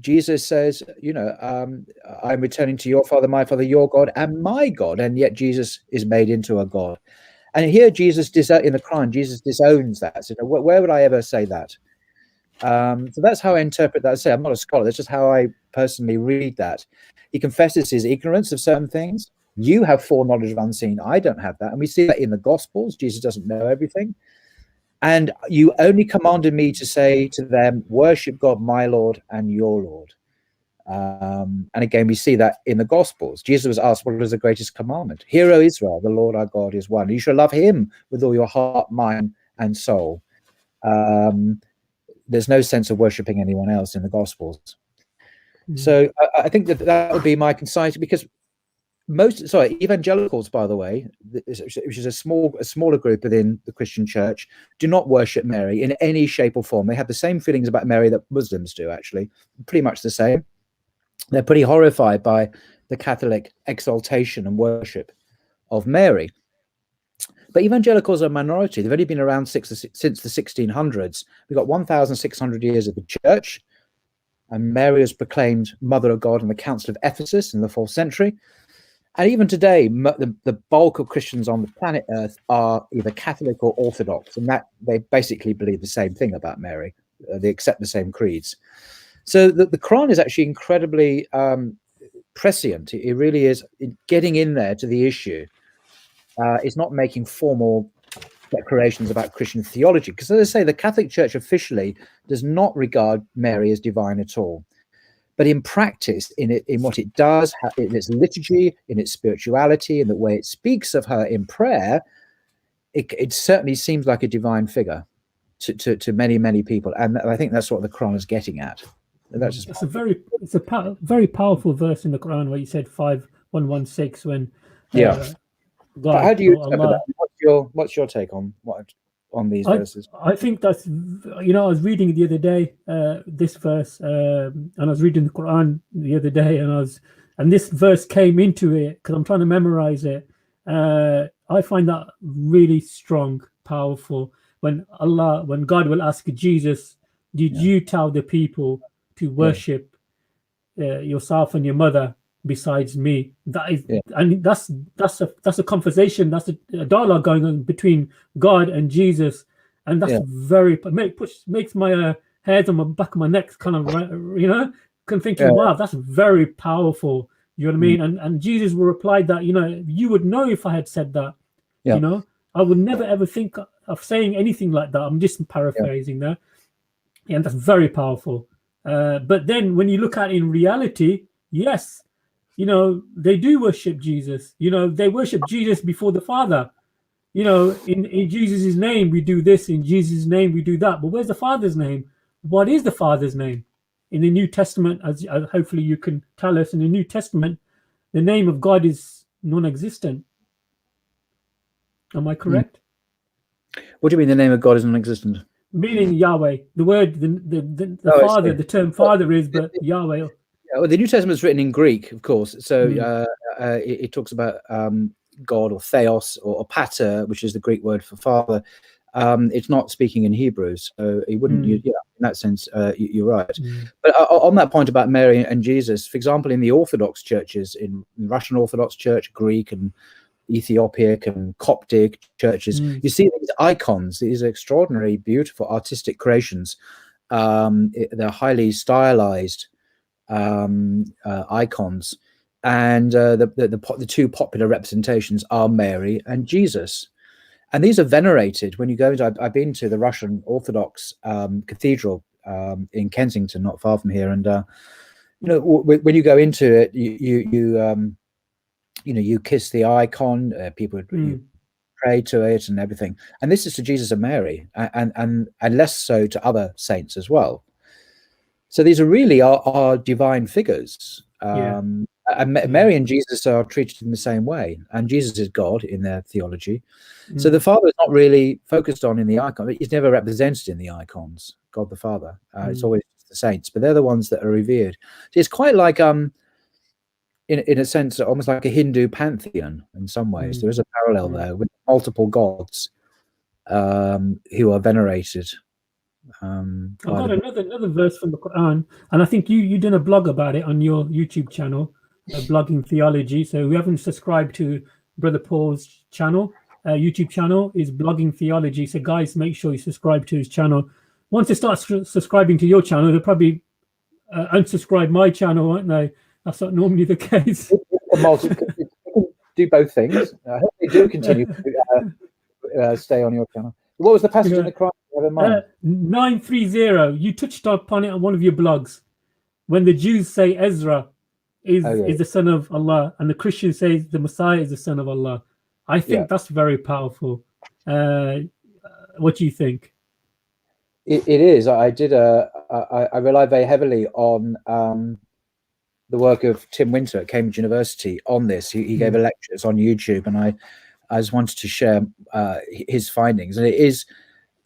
Jesus says, I'm returning to your Father, my Father, your God, and my God. And yet Jesus is made into a God. And here Jesus, in the Quran, Jesus disowns that. So where would I ever say that? So that's how I interpret that. I say I'm not a scholar. That's just how I personally read that. He confesses his ignorance of certain things. You have foreknowledge of unseen. I don't have that. And we see that in the Gospels. Jesus doesn't know everything. And you only commanded me to say to them, worship God, my Lord and your Lord. And again, we see that in the Gospels. Jesus was asked, what is the greatest commandment? Hear, O Israel, the Lord our God is one. You shall love him with all your heart, mind, and soul. There's no sense of worshipping anyone else in the Gospels. So I think that would be my concise, because evangelicals, by the way, which is a smaller group within the Christian church, do not worship Mary in any shape or form. They have the same feelings about Mary that Muslims do, actually, pretty much the same. They're pretty horrified by the Catholic exaltation and worship of Mary. But evangelicals are a minority. They've only been around since the 1600s. We've got 1,600 years of the church, and Mary is proclaimed Mother of God in the Council of Ephesus in the 4th century. And even today, the bulk of Christians on the planet Earth are either Catholic or Orthodox, and that they basically believe the same thing about Mary. They accept the same creeds. So the Quran is actually incredibly prescient. It really is getting in there to the issue. It's not making formal declarations about Christian theology, because, as I say, the Catholic Church officially does not regard Mary as divine at all. But in practice, in what it does, in its liturgy, in its spirituality, in the way it speaks of her in prayer, it certainly seems like a divine figure to many, many people. And I think that's what the Quran is getting at. That's just it's a very powerful verse in the Quran where you said 5116 when God, how do you Allah, what's your take on these verses? I think that's, I was reading the other day this verse, and I was reading the Quran the other day, and this verse came into it because I'm trying to memorize it. I find that really strong, powerful. When God will ask Jesus, did you tell the people to worship yourself and your mother besides me? That is, and that's a conversation, that's a dialogue going on between God and Jesus, and that's makes my hairs on my back of my neck kind of thinking, wow, that's very powerful. You know what I mean? And Jesus will reply that, you would know if I had said that. I would never ever think of saying anything like that. I'm just paraphrasing there. And that's very powerful. But then when you look at it in reality, yes, they do worship Jesus. They worship Jesus before the Father. In Jesus' name we do this, in Jesus' name we do that. But where's the Father's name? What is the Father's name? In the New Testament, as hopefully you can tell us, in the New Testament, the name of God is non-existent. Am I correct? What do you mean the name of God is non-existent? Meaning Yahweh. The word, the Father, the term Father is, but Yahweh. Well, the New Testament is written in Greek, of course. So it talks about God or Theos or Pater, which is the Greek word for Father. It's not speaking in Hebrew, so it wouldn't. In that sense, you're right. But on that point about Mary and Jesus, for example, in the Orthodox churches, in Russian Orthodox Church, Greek and Ethiopic and Coptic churches, you see these icons, these extraordinary, beautiful artistic creations. They're highly stylized icons, and the two popular representations are Mary and Jesus, and these are venerated. When you go into, I've been to the Russian Orthodox cathedral in Kensington, not far from here, and when you go into it, you kiss the icon, people you pray to it and everything, and this is to Jesus and Mary, and less so to other saints as well. So these are really our divine figures. And Mary and Jesus are treated in the same way, and Jesus is God in their theology. So the Father is not really focused on in the icon. He's never represented in the icons, God the Father. It's always the saints, but they're the ones that are revered. So it's quite like in a sense, almost like a Hindu pantheon in some ways. There is a parallel there with multiple gods who are venerated. I've got another verse from the Quran, and I think you did a blog about it on your YouTube channel, Blogging Theology. So we haven't subscribed to Brother Paul's channel. YouTube channel is Blogging Theology. So guys, make sure you subscribe to his channel. Once they start subscribing to your channel, they'll probably unsubscribe my channel, won't they? That's not normally the case. Do both things. I hope they do continue to stay on your channel. What was the passage in the Quran you have in mind? 930. You touched upon it on one of your blogs. when the Jews say Ezra is Oh, yeah. the son of Allah, and the Christian says the Messiah is the son of Allah, I think Yeah. that's very powerful. What do you think? It is. I rely very heavily on the work of Tim Winter at Cambridge University on this. He gave a lecture. It's on YouTube, and I just wanted to share his findings. And it is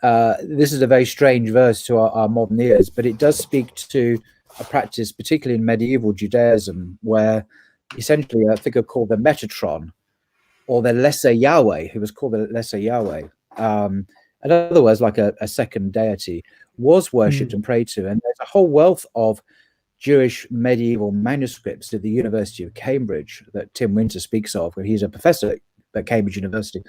this is a very strange verse to our modern ears, but it does speak to a practice, particularly in medieval Judaism, where essentially a figure called the Metatron, or the Lesser Yahweh, who was called the Lesser Yahweh, in other words, like a second deity, was worshipped and prayed to. And there's a whole wealth of Jewish medieval manuscripts at the University of Cambridge that Tim Winter speaks of, when he's a professor at Cambridge University,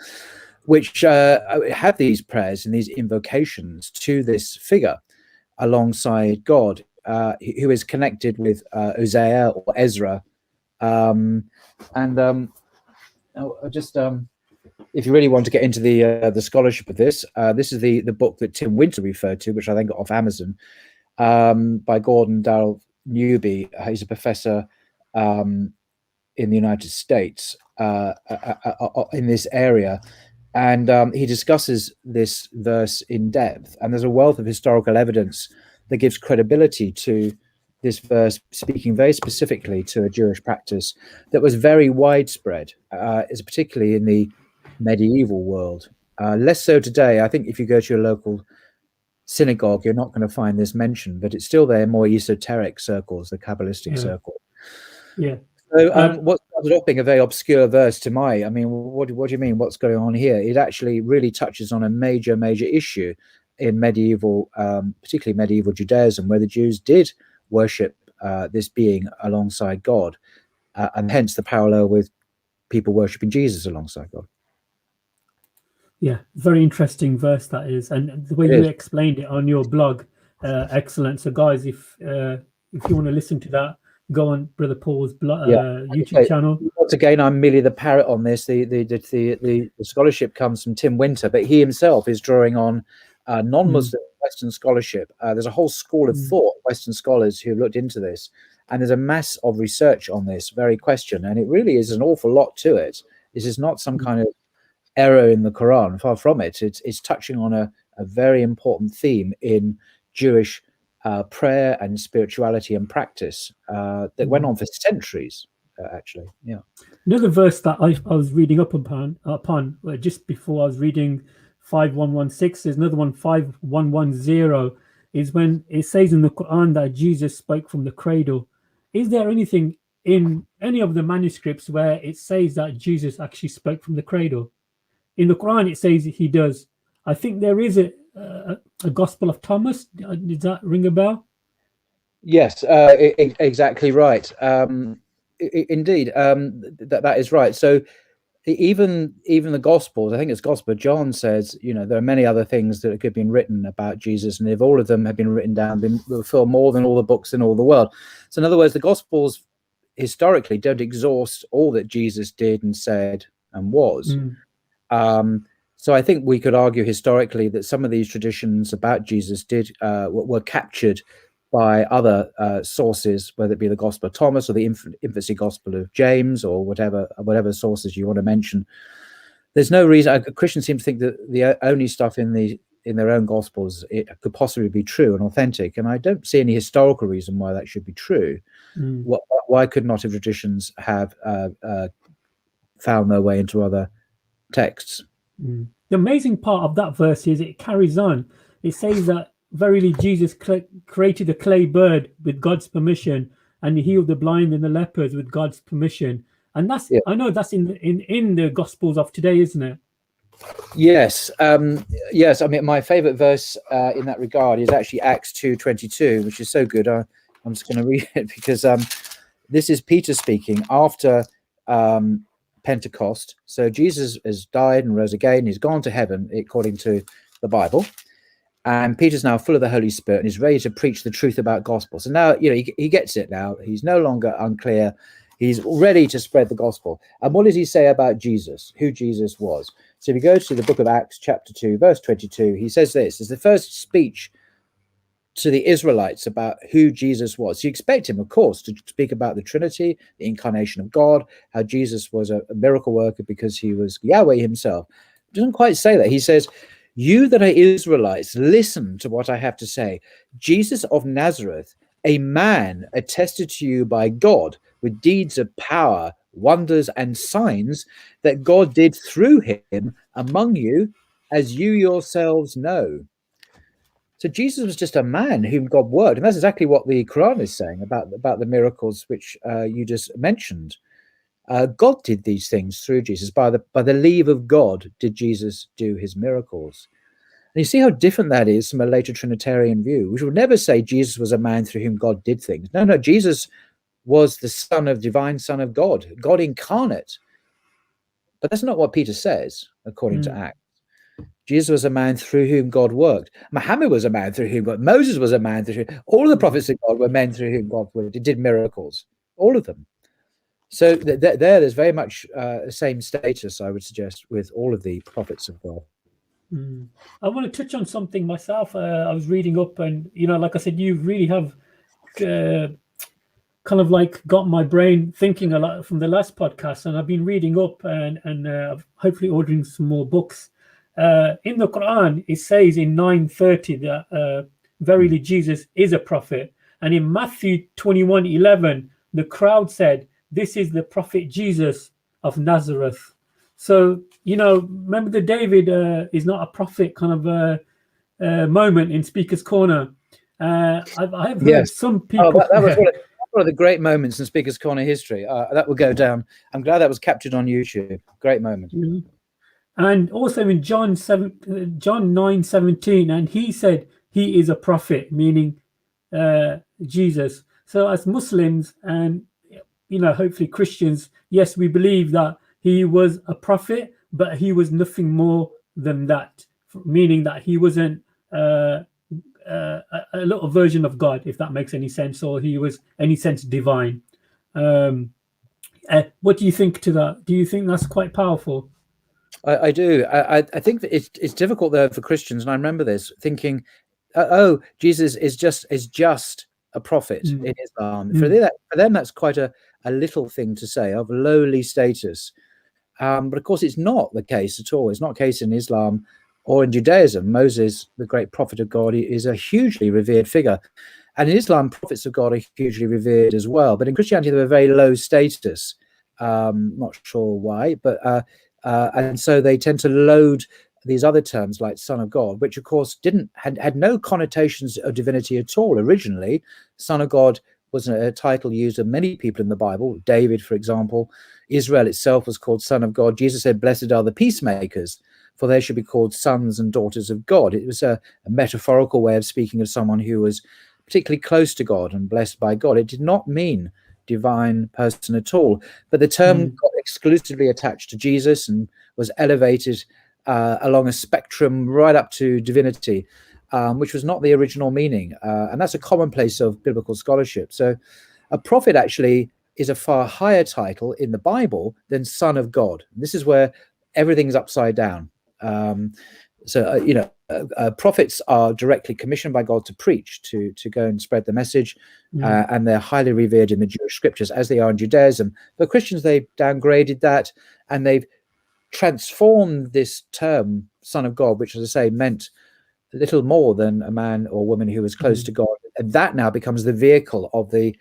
which have these prayers and these invocations to this figure alongside God, who is connected with Hosea or Ezra. If you really want to get into the scholarship of this, this is the book that Tim Winter referred to, which I think got off Amazon, by Gordon Darrell Newby. He's a professor in the United States in this area. And he discusses this verse in depth. And there's a wealth of historical evidence that gives credibility to this verse, speaking very specifically to a Jewish practice that was very widespread, particularly in the medieval world. Less so today. I think if you go to your local synagogue, you're not going to find this mentioned, but it's still there in more esoteric circles, the Kabbalistic circle. Yeah. So what started off being a very obscure verse to I mean, what do you mean? What's going on here? It actually really touches on a major issue in medieval, particularly medieval Judaism, where the Jews did worship this being alongside God, and hence the parallel with people worshiping Jesus alongside God. Yeah, very interesting verse that is, and the way you explained it on your blog, excellent. So, guys, if you want to listen to that, go on Brother Paul's YouTube channel. Once again, I'm merely the parrot on this. The scholarship comes from Tim Winter, but he himself is drawing on non-Muslim Western scholarship. There's a whole school of thought, Western scholars who have looked into this, and there's a mass of research on this very question, and it really is an awful lot to it. This is not some kind of error in the Quran, far from it. It's touching on a very important theme in Jewish prayer and spirituality and practice that went on for centuries, actually. Yeah. Another verse that I was reading upon just before I was reading 5116, there's another one, 5110, is when it says in the Quran that Jesus spoke from the cradle. Is there anything in any of the manuscripts where it says that Jesus actually spoke from the cradle? In the Quran, it says he does. I think there is a Gospel of Thomas. Does that ring a bell? Yes, exactly right. Indeed, that is right. So even the Gospels, I think it's Gospel of John says, there are many other things that could have been written about Jesus, and if all of them had been written down, will fill more than all the books in all the world. So in other words, the Gospels historically don't exhaust all that Jesus did and said and was. So I think we could argue historically that some of these traditions about Jesus were captured by other sources, whether it be the Gospel of Thomas or the infancy Gospel of James, or whatever sources you want to mention. There's no reason. Christians seem to think that the only stuff in their own Gospels it could possibly be true and authentic, and I don't see any historical reason why that should be true. Why could not traditions have found their way into other texts? The amazing part of that verse is it carries on. It says that verily Jesus created a clay bird with God's permission, and he healed the blind and the lepers with God's permission. And that's I know that's in the Gospels of today, isn't it? Yes. Yes. I mean, my favorite verse in that regard is actually Acts 2:22, which is so good. I'm just going to read it because this is Peter speaking after Pentecost. So Jesus has died and rose again. He's gone to heaven, according to the Bible. And Peter's now full of the Holy Spirit and he's ready to preach the truth about gospel. So now, he gets it now. He's no longer unclear. He's ready to spread the gospel. And what does he say about Jesus, who Jesus was? So if you go to the book of Acts, chapter 2, verse 22, he says this. It's the first speech to the Israelites about who Jesus was. You expect him, of course, to speak about the Trinity, the incarnation of God, how Jesus was a miracle worker because he was Yahweh himself. He doesn't quite say that. He says, "You that are Israelites, listen to what I have to say. Jesus of Nazareth, a man attested to you by God with deeds of power, wonders, and signs that God did through him among you, as you yourselves know." So Jesus was just a man whom God worked, and that's exactly what the Quran is saying about the miracles which you just mentioned. God did these things through Jesus. By the leave of God did Jesus do his miracles. And you see how different that is from a later Trinitarian view, which would never say Jesus was a man through whom God did things. No, Jesus was the divine Son of God, God incarnate. But that's not what Peter says, according to Acts. Jesus was a man through whom God worked. Muhammad was a man through whom God. Moses was a man through whom. All of the prophets of God were men through whom God worked. He did miracles, all of them. So there's very much the same status, I would suggest, with all of the prophets of God. I want to touch on something myself. I was reading up, and like I said, you really have kind of like got my brain thinking a lot from the last podcast, and I've been reading up and hopefully ordering some more books. In the Quran, it says in 9:30 that verily Jesus is a prophet, and in Matthew 21:11, the crowd said, "This is the prophet Jesus of Nazareth." So remember the David is not a prophet kind of moment in Speaker's Corner. I've heard some people. That was one of the great moments in Speaker's Corner history. That will go down. I'm glad that was captured on YouTube. Great moment. Mm-hmm. And also in John 9:17, and he said he is a prophet, meaning Jesus. So as Muslims and hopefully Christians, yes, we believe that he was a prophet, but he was nothing more than that, meaning that he wasn't a little version of God, if that makes any sense, or he was any sense divine. What do you think to that? Do you think that's quite powerful? I do. I think that it's difficult though for Christians, and I remember this thinking, Jesus is just a prophet in Islam. For them, that's quite a little thing to say, of lowly status. But of course, it's not the case at all. It's not the case in Islam or in Judaism. Moses, the great prophet of God, is a hugely revered figure. And in Islam, prophets of God are hugely revered as well. But in Christianity, they're very low status. Not sure why, but and so they tend to load these other terms like Son of God, which of course had no connotations of divinity at all originally. Son of God was a title used of many people in the Bible. David, for example. Israel itself was called Son of God. Jesus said, "Blessed are the peacemakers, for they should be called sons and daughters of God." It was a metaphorical way of speaking of someone who was particularly close to God and blessed by God. It did not mean divine person at all, but the term got exclusively attached to Jesus and was elevated along a spectrum right up to divinity, which was not the original meaning, and that's a commonplace of biblical scholarship. So a prophet actually is a far higher title in the Bible than Son of God. This is where everything's upside down. Prophets are directly commissioned by God to preach, to go and spread the message, and they're highly revered in the Jewish scriptures, as they are in Judaism. But Christians, they've downgraded that, and they've transformed this term, Son of God, which, as I say, meant little more than a man or woman who was close to God. And that now becomes the vehicle of the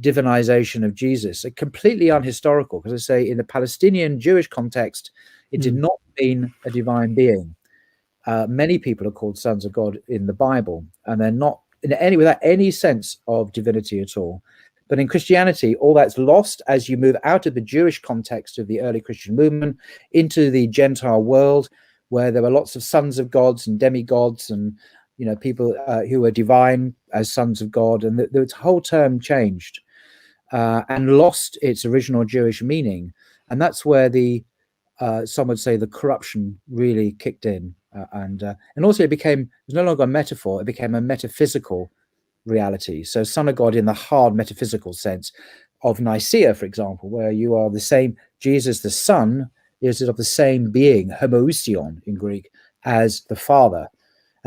divinization of Jesus, completely unhistorical, because I say in the Palestinian Jewish context, it did not mean a divine being. Many people are called sons of God in the Bible, and they're not without any sense of divinity at all. But in Christianity, all that's lost as you move out of the Jewish context of the early Christian movement into the Gentile world, where there were lots of sons of gods and demigods, and people who were divine as sons of God, and the whole term changed and lost its original Jewish meaning, and that's where some would say the corruption really kicked in, and also it was no longer a metaphor; it became a metaphysical reality. So Son of God in the hard metaphysical sense of Nicaea, for example, where you are the same. Jesus the Son is of the same being, homoousion in Greek, as the Father.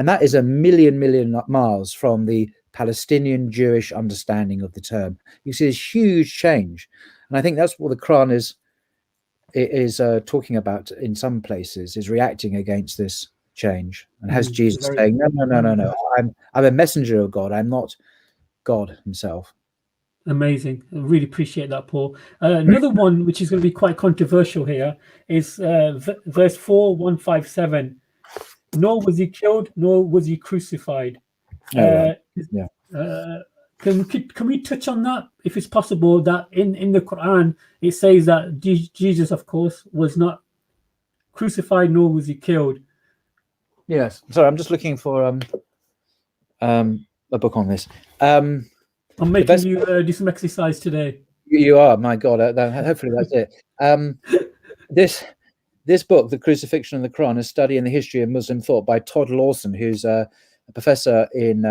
And that is a million miles from the Palestinian Jewish understanding of the term. You see this huge change. And I think that's what the Quran is talking about in some places, is reacting against this change, and has Jesus saying, no, I'm a messenger of God, I'm not God himself. Amazing. I really appreciate that, Paul. Another one which is going to be quite controversial here is verse 4157. Nor was he killed, nor was he crucified. Right. Can we touch on that, if it's possible, that in the Quran it says that Jesus, of course, was not crucified, nor was he killed. Yes. Sorry, I'm just looking for a book on this. I'm making you do some exercise today. You are, my God. Hopefully that's it. This book, The Crucifixion and the Quran, a study in the history of Muslim thought by Todd Lawson, who's a professor in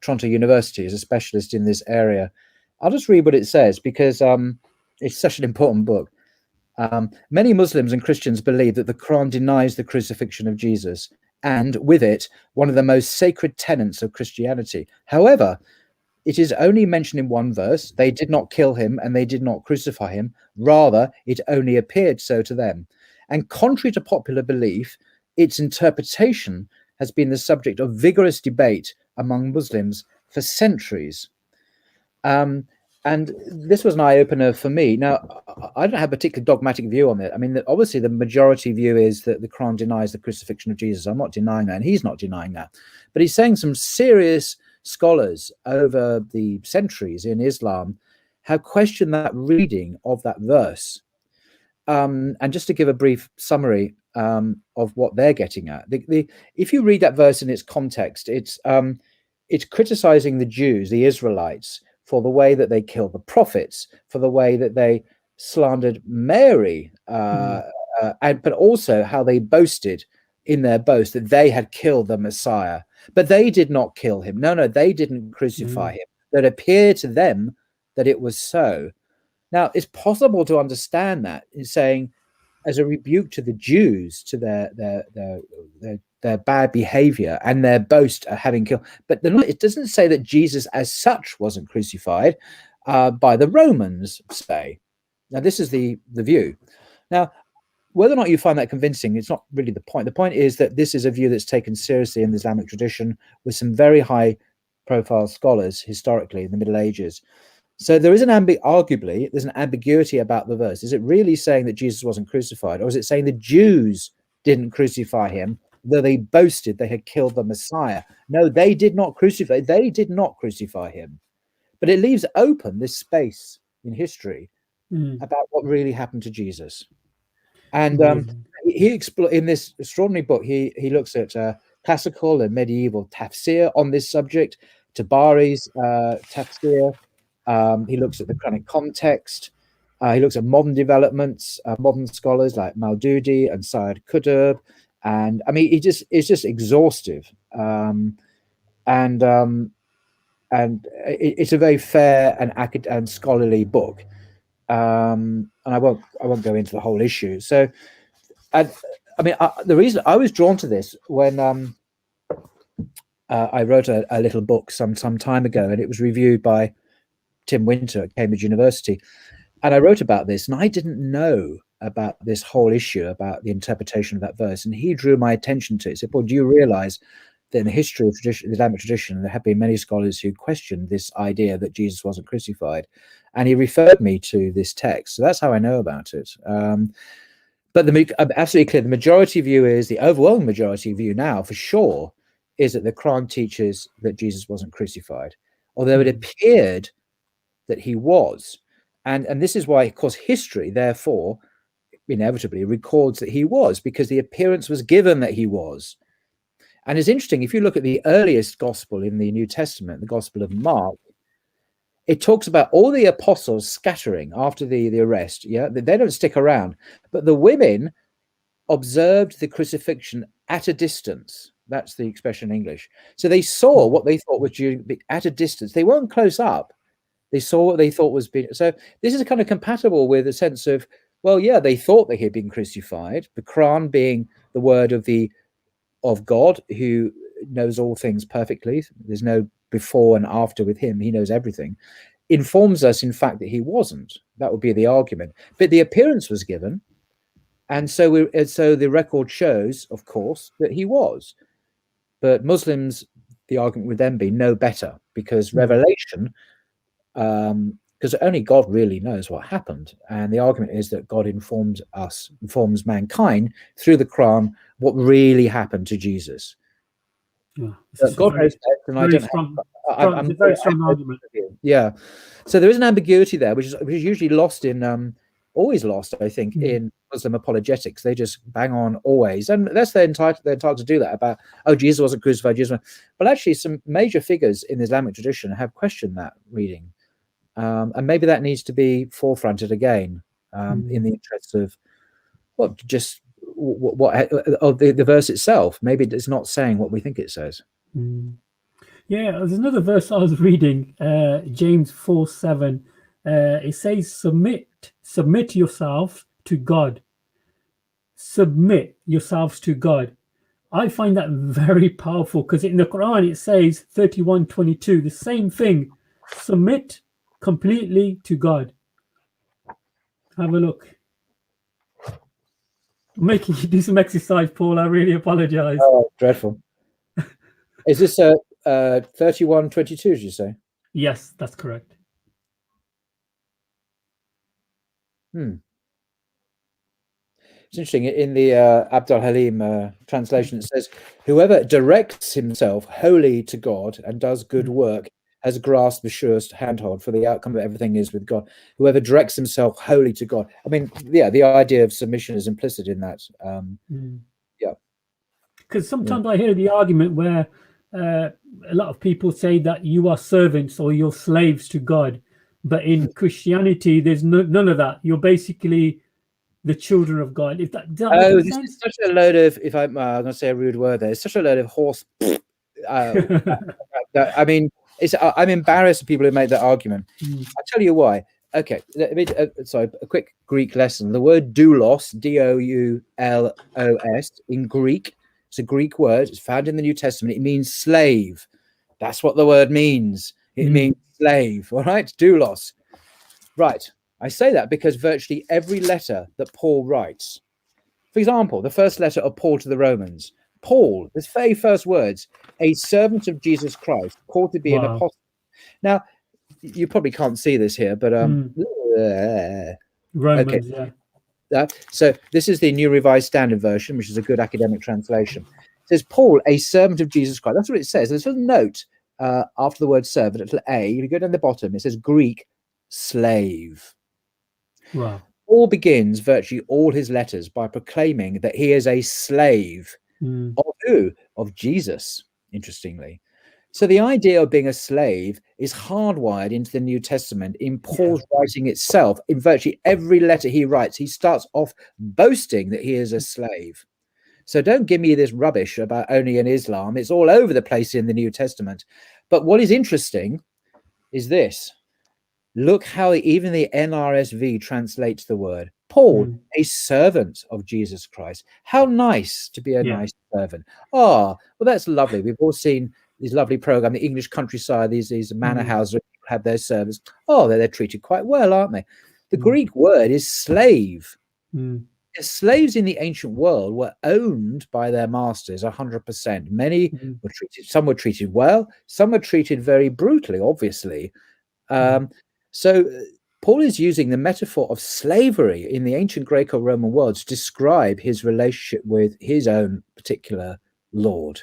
Toronto University, is a specialist in this area. I'll just read what it says, because it's such an important book. Many Muslims and Christians believe that the Quran denies the crucifixion of Jesus, and with it, one of the most sacred tenets of Christianity. However, it is only mentioned in one verse. They did not kill him and they did not crucify him. Rather, it only appeared so to them. And contrary to popular belief, its interpretation has been the subject of vigorous debate among Muslims for centuries. And this was an eye-opener for me. Now, I don't have a particular dogmatic view on it. I mean, obviously, the majority view is that the Quran denies the crucifixion of Jesus. I'm not denying that, and he's not denying that. But he's saying some serious scholars over the centuries in Islam have questioned that reading of that verse. And just to give a brief summary of what they're getting at, if you read that verse in its context, it's criticizing the Jews, the Israelites, for the way that they killed the prophets, for the way that they slandered Mary, but also how they boasted in their boast that they had killed the Messiah. But they did not kill him. No, they didn't crucify him. That appeared to them that it was so. Now, it's possible to understand that in saying, as a rebuke to the Jews, to their bad behavior and their boast of having killed. But it doesn't say that Jesus as such wasn't crucified by the Romans, say. Now, this is the view. Now, whether or not you find that convincing, it's not really the point. The point is that this is a view that's taken seriously in the Islamic tradition with some very high-profile scholars historically in the Middle Ages. So there is arguably, there's an ambiguity about the verse. Is it really saying that Jesus wasn't crucified, or is it saying the Jews didn't crucify him, though they boasted they had killed the Messiah? No, they did not crucify. They did not crucify him. But it leaves open this space in history about what really happened to Jesus. And in this extraordinary book, he looks at classical and medieval tafsir on this subject, Tabari's tafsir. He looks at the Quranic context. He looks at modern developments, modern scholars like Maududi and Syed Qutb. And I mean, it's just exhaustive. And it's a very fair and scholarly book. And I won't go into the whole issue. So, I mean, the reason I was drawn to this when I wrote a little book some time ago, and it was reviewed by Tim Winter at Cambridge University, and I wrote about this, and I didn't know about this whole issue about the interpretation of that verse, and he drew my attention to it. He said, "Well, do you realize that in the history of the Islamic tradition, there have been many scholars who questioned this idea that Jesus wasn't crucified?" And he referred me to this text, so that's how I know about it. But I'm absolutely clear, the majority view is, the overwhelming majority view now, for sure, is that the Quran teaches that Jesus wasn't crucified, although it appeared that he was. And this is why, of course, history, therefore, inevitably records that he was, because the appearance was given that he was. And it's interesting, if you look at the earliest gospel in the New Testament, the Gospel of Mark, it talks about all the apostles scattering after the arrest. Yeah, they don't stick around, but the women observed the crucifixion at a distance. That's the expression in English. So they saw what they thought was at a distance. They weren't close up. They saw what they thought was being. So this is kind of compatible with a sense of, well, yeah, they thought they had been crucified. The Quran being the word of the of God, who knows all things perfectly, there's no before and after with him, he knows everything, informs us, in fact, that he wasn't. That would be the argument. But the appearance was given, and so the record shows, of course, that he was. But Muslims, the argument would then be no better, because revelation, because only God really knows what happened. And the argument is that God informs mankind through the Quran what really happened to Jesus. God knows best, and I don't have. It's a very strong argument. Yeah, so there is an ambiguity there, which is usually lost in, always lost, I think, in Muslim apologetics. They just bang on always, and that's they're entitled to do that about, oh, Jesus wasn't crucified, Jesus. But actually, some major figures in the Islamic tradition have questioned that reading, and maybe that needs to be forefronted again, in the interests of what the verse itself. Maybe it's not saying what we think it says. Yeah, there's another verse I was reading, James 4:7. It says, submit yourself to God. Submit yourselves to God. I find that very powerful, because in the Quran it says 31:22, the same thing. Submit completely to God. Have a look. I'm making you do some exercise, Paul. I really apologize. Oh, dreadful. Is this 31:22, did you say? Yes, that's correct. It's interesting. In the Abdul Halim translation, it says, whoever directs himself wholly to God and does good work has grasped the surest handhold, for the outcome of everything is with God. Whoever directs himself wholly to God. I mean, yeah, the idea of submission is implicit in that. Yeah. Because sometimes I hear the argument where a lot of people say that you are servants or you're slaves to God. But in Christianity, there's none of that. You're basically the children of God. If that does that make sense? Is such a load of, if I'm going to say a rude word there, it's such a load of horse. I mean, I'm embarrassed of people who make that argument. I'll tell you why. Okay, sorry, a quick Greek lesson. The word doulos, D-O-U-L-O-S, in Greek, it's a Greek word. It's found in the New Testament. It means slave. That's what the word means. It means slave. All right, doulos. Right. I say that because virtually every letter that Paul writes, for example, the first letter of Paul to the Romans, Paul, his very first words, a servant of Jesus Christ, called to be an apostle. Now, you probably can't see this here, but Romans, okay. So this is the New Revised Standard Version, which is a good academic translation. It says, Paul, a servant of Jesus Christ. That's what it says. There's a note after the word servant, little a. If you go down the bottom, it says Greek slave. Wow. Paul begins virtually all his letters by proclaiming that he is a slave of who? Of Jesus, interestingly. So the idea of being a slave is hardwired into the New Testament in Paul's writing itself. In virtually every letter he writes, he starts off boasting that he is a slave. So don't give me this rubbish about only in Islam. It's all over the place in the New Testament. But what is interesting is this. Look how even the NRSV translates the word. Paul, a servant of Jesus Christ. How nice to be a nice servant. Oh, well, that's lovely. We've all seen these lovely programs, the English countryside, these manor houses have their servants. Oh, they're treated quite well, aren't they? The Greek word is slave. Slaves in the ancient world were owned by their masters 100%. Many were treated, some were treated well, some were treated very brutally, obviously. So Paul is using the metaphor of slavery in the ancient Greco-Roman world to describe his relationship with his own particular Lord.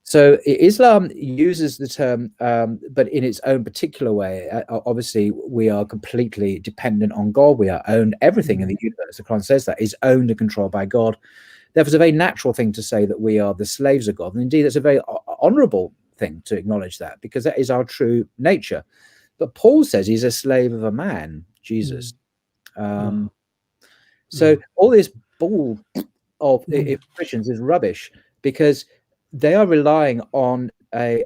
So Islam uses the term, but in its own particular way. Obviously, we are completely dependent on God. We are owned. Everything in the universe, the Quran says that, is owned and controlled by God. Therefore, it's a very natural thing to say that we are the slaves of God. And indeed, it's a very honorable thing to acknowledge that, because that is our true nature. But Paul says he's a slave of a man, Jesus. So all this bull of Christians is rubbish, because they are relying on a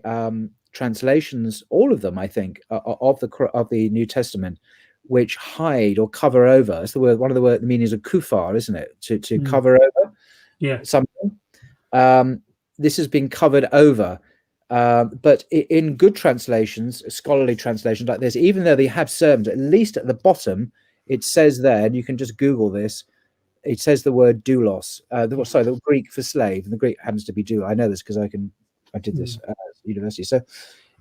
translations, all of them, I think, of the New Testament, which hide or cover over. That's the word. One of the meanings of kufar, isn't it? To cover over something. this has been covered over. But in good translations, scholarly translations like this, even though they have sermons, at least at the bottom, it says there, and you can just Google this, it says the word doulos, the Greek for slave, and the Greek happens to be doulos. I know this because I did this at university. So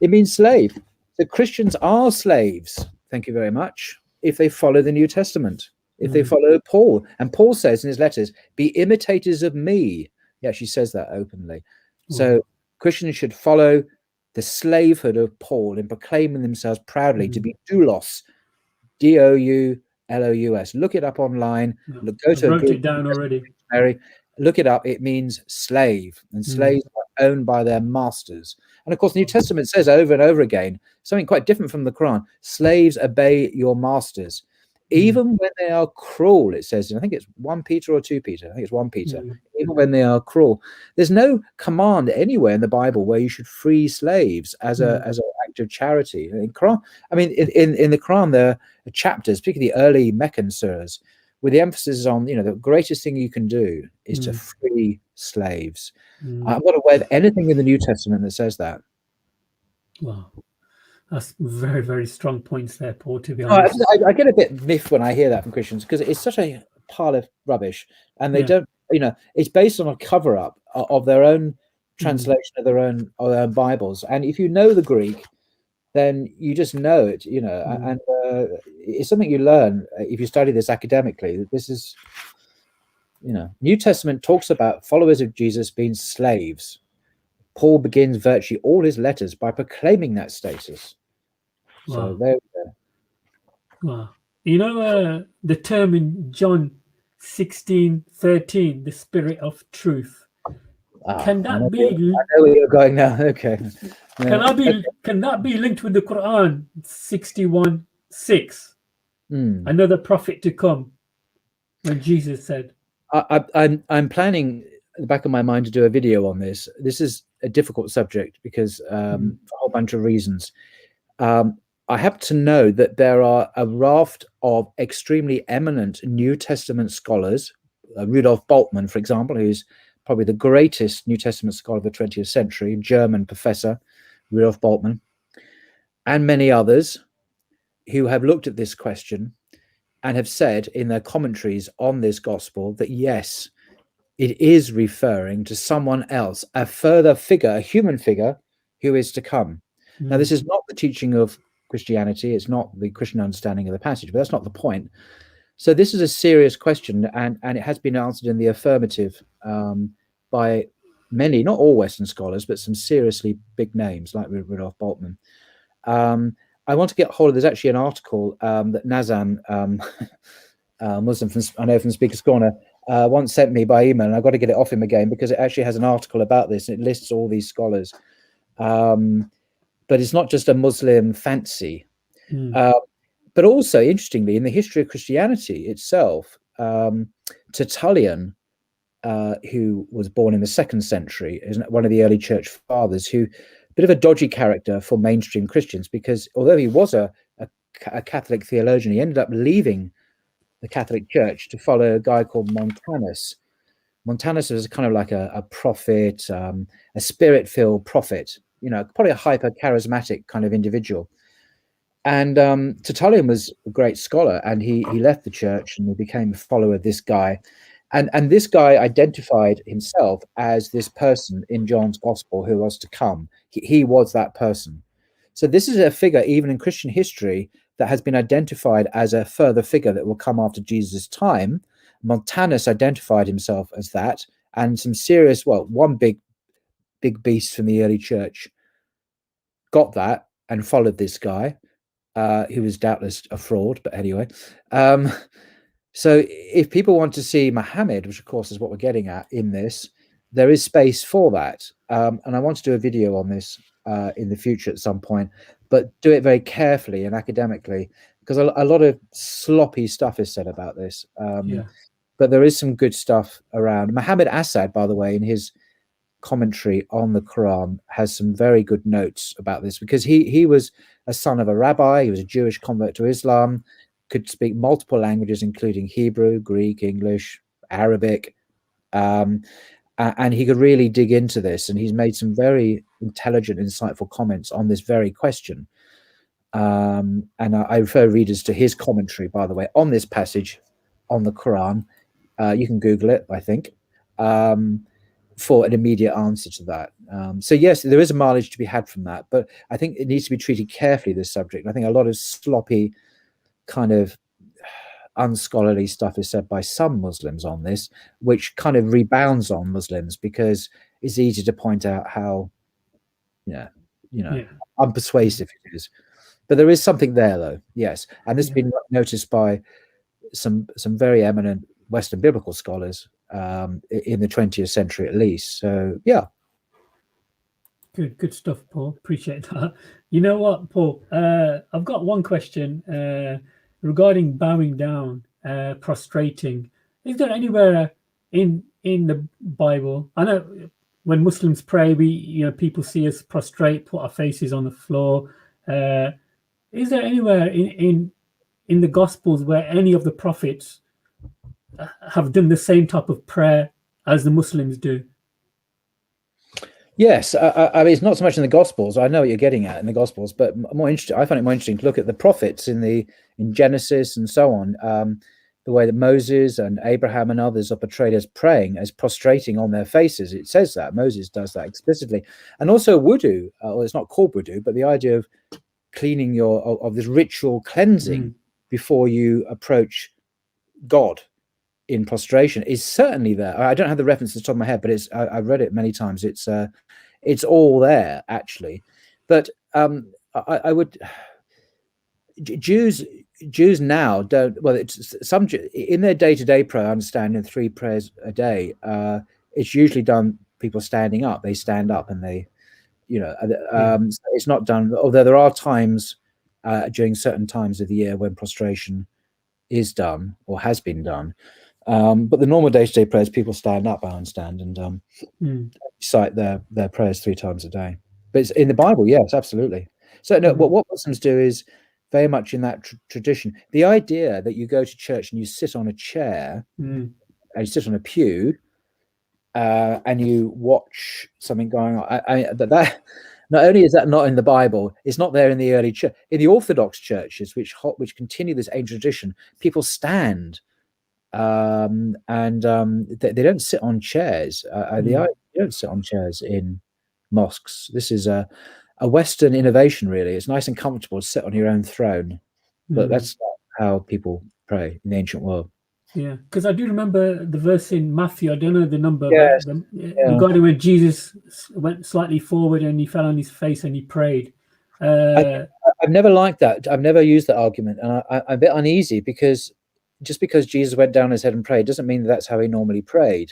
it means slave. So Christians are slaves, thank you very much, if they follow the New Testament, if they follow Paul. And Paul says in his letters, be imitators of me. He actually says that openly. So Christians should follow the slavehood of Paul in proclaiming themselves proudly to be doulos, D-O-U-L-O-U-S. Look it up online. Go to wrote it down already. Look it up. It means slave, and slaves are owned by their masters. And of course, the New Testament says over and over again something quite different from the Quran. Slaves, obey your masters, even when they are cruel. It says, and I think it's 1 Peter or 2 Peter. I think it's 1 Peter. Even when they are cruel, there's no command anywhere in the Bible where you should free slaves as an act of charity. In Quran, I mean, in the Quran, there are chapters, particularly the early Meccan surahs, with the emphasis on, the greatest thing you can do is to free slaves. I'm not aware of anything in the New Testament that says that. Wow. That's very, very strong points there, Paul, to be honest. I get a bit miffed when I hear that from Christians because it's such a pile of rubbish, and they don't, it's based on a cover-up of their own translation of their own Bibles. And if you know the Greek, then you just know it, and it's something you learn if you study this academically. This is, New Testament talks about followers of Jesus being slaves. Paul begins virtually all his letters by proclaiming that status. So there we go. Wow. The term in John 16:13, the Spirit of Truth. Can that be? I know where you're going now. Okay. Can that be linked with the Quran 61:6? Another prophet to come, when Jesus said. I'm planning in the back of my mind to do a video on this. This is a difficult subject because for a whole bunch of reasons. I happen to know that there are a raft of extremely eminent New Testament scholars, Rudolf Bultmann, for example, who's probably the greatest New Testament scholar of the 20th century, German professor, Rudolf Bultmann, and many others who have looked at this question and have said in their commentaries on this gospel that, yes, it is referring to someone else, a further figure, a human figure who is to come. Now, this is not the teaching of Christianity. It's not the Christian understanding of the passage, but that's not the point. So this is a serious question, and it has been answered in the affirmative by many, not all Western scholars, but some seriously big names like Rudolf Bultmann. I want to get hold of, there's actually an article that Nazan, Muslim from Speaker's Corner, once sent me by email, and I've got to get it off him again because it actually has an article about this, and it lists all these scholars. But it's not just a Muslim fancy. But also, interestingly, in the history of Christianity itself, Tertullian, who was born in the 2nd century, is one of the early church fathers, who a bit of a dodgy character for mainstream Christians, because although he was a Catholic theologian, he ended up leaving the Catholic Church to follow a guy called Montanus. Montanus was kind of like a prophet, a spirit-filled prophet, probably a hyper-charismatic kind of individual. And Tertullian was a great scholar, and he left the church and he became a follower of this guy. And this guy identified himself as this person in John's gospel who was to come. He was that person. So this is a figure, even in Christian history, that has been identified as a further figure that will come after Jesus' time. Montanus identified himself as that, and some serious, one big beast from the early church got that and followed this guy, who was doubtless a fraud, but anyway. So if people want to see Muhammad, which of course is what we're getting at in this, there is space for that. And I want to do a video on this in the future at some point, but do it very carefully and academically, because a lot of sloppy stuff is said about this. But there is some good stuff around. Muhammad Assad, by the way, in his commentary on the Quran, has some very good notes about this, because he was a son of a rabbi. He was a Jewish convert to Islam, could speak multiple languages, including Hebrew, Greek, English, Arabic. And and he could really dig into this, and he's made some very intelligent, insightful comments on this very question. And I refer readers to his commentary, by the way, on this passage on the Quran. You can Google it, I think, for an immediate answer to that. So yes, there is a mileage to be had from that, but I think it needs to be treated carefully, this subject. I think a lot of sloppy, kind of unscholarly stuff is said by some Muslims on this, which kind of rebounds on Muslims because it's easy to point out how, unpersuasive it is. But there is something there, though, yes. And this has been noticed by some very eminent Western biblical scholars in the 20th century, at least. So, yeah. Good stuff, Paul. Appreciate that. You know what, Paul? I've got one question regarding bowing down, prostrating. Is there anywhere in the Bible? I know when Muslims pray, people see us prostrate, put our faces on the floor. Is there anywhere in the Gospels where any of the prophets have done the same type of prayer as the Muslims do? Yes, I mean, it's not so much in the Gospels. I know what you're getting at in the Gospels, but more interesting. I find it more interesting to look at the prophets in Genesis and so on. The way that Moses and Abraham and others are portrayed as praying, as prostrating on their faces. It says that Moses does that explicitly, and also wudu. Well, it's not called wudu, but the idea of cleaning of this ritual cleansing before you approach God in prostration is certainly there. I don't have the reference at the top of my head, but I've read it many times. It's all there, actually. But I would Jews now don't. Well, it's some in their day-to-day prayer. I understand in 3 prayers a day. It's usually done people standing up. They stand up and they, it's not done. Although there are times during certain times of the year when prostration is done or has been done. But the normal day-to-day prayers, people stand up, I understand, and recite their prayers 3 times a day. But it's in the Bible, yes, absolutely. So no, what Muslims do is very much in that tradition. The idea that you go to church and you sit on a chair and you sit on a pew and you watch something going on. That not only is that not in the Bible, it's not there in the early church. In the Orthodox churches, which continue this ancient tradition, people stand. They don't sit on chairs. They don't sit on chairs in mosques. This is a Western innovation, really. It's nice and comfortable to sit on your own throne, but that's not how people pray in the ancient world. Yeah, because I do remember the verse in Matthew. I don't know the number, yes. but regarding when Jesus went slightly forward and he fell on his face and he prayed. I've never liked that. I've never used that argument, and I'm a bit uneasy because just because Jesus went down his head and prayed doesn't mean that's how he normally prayed.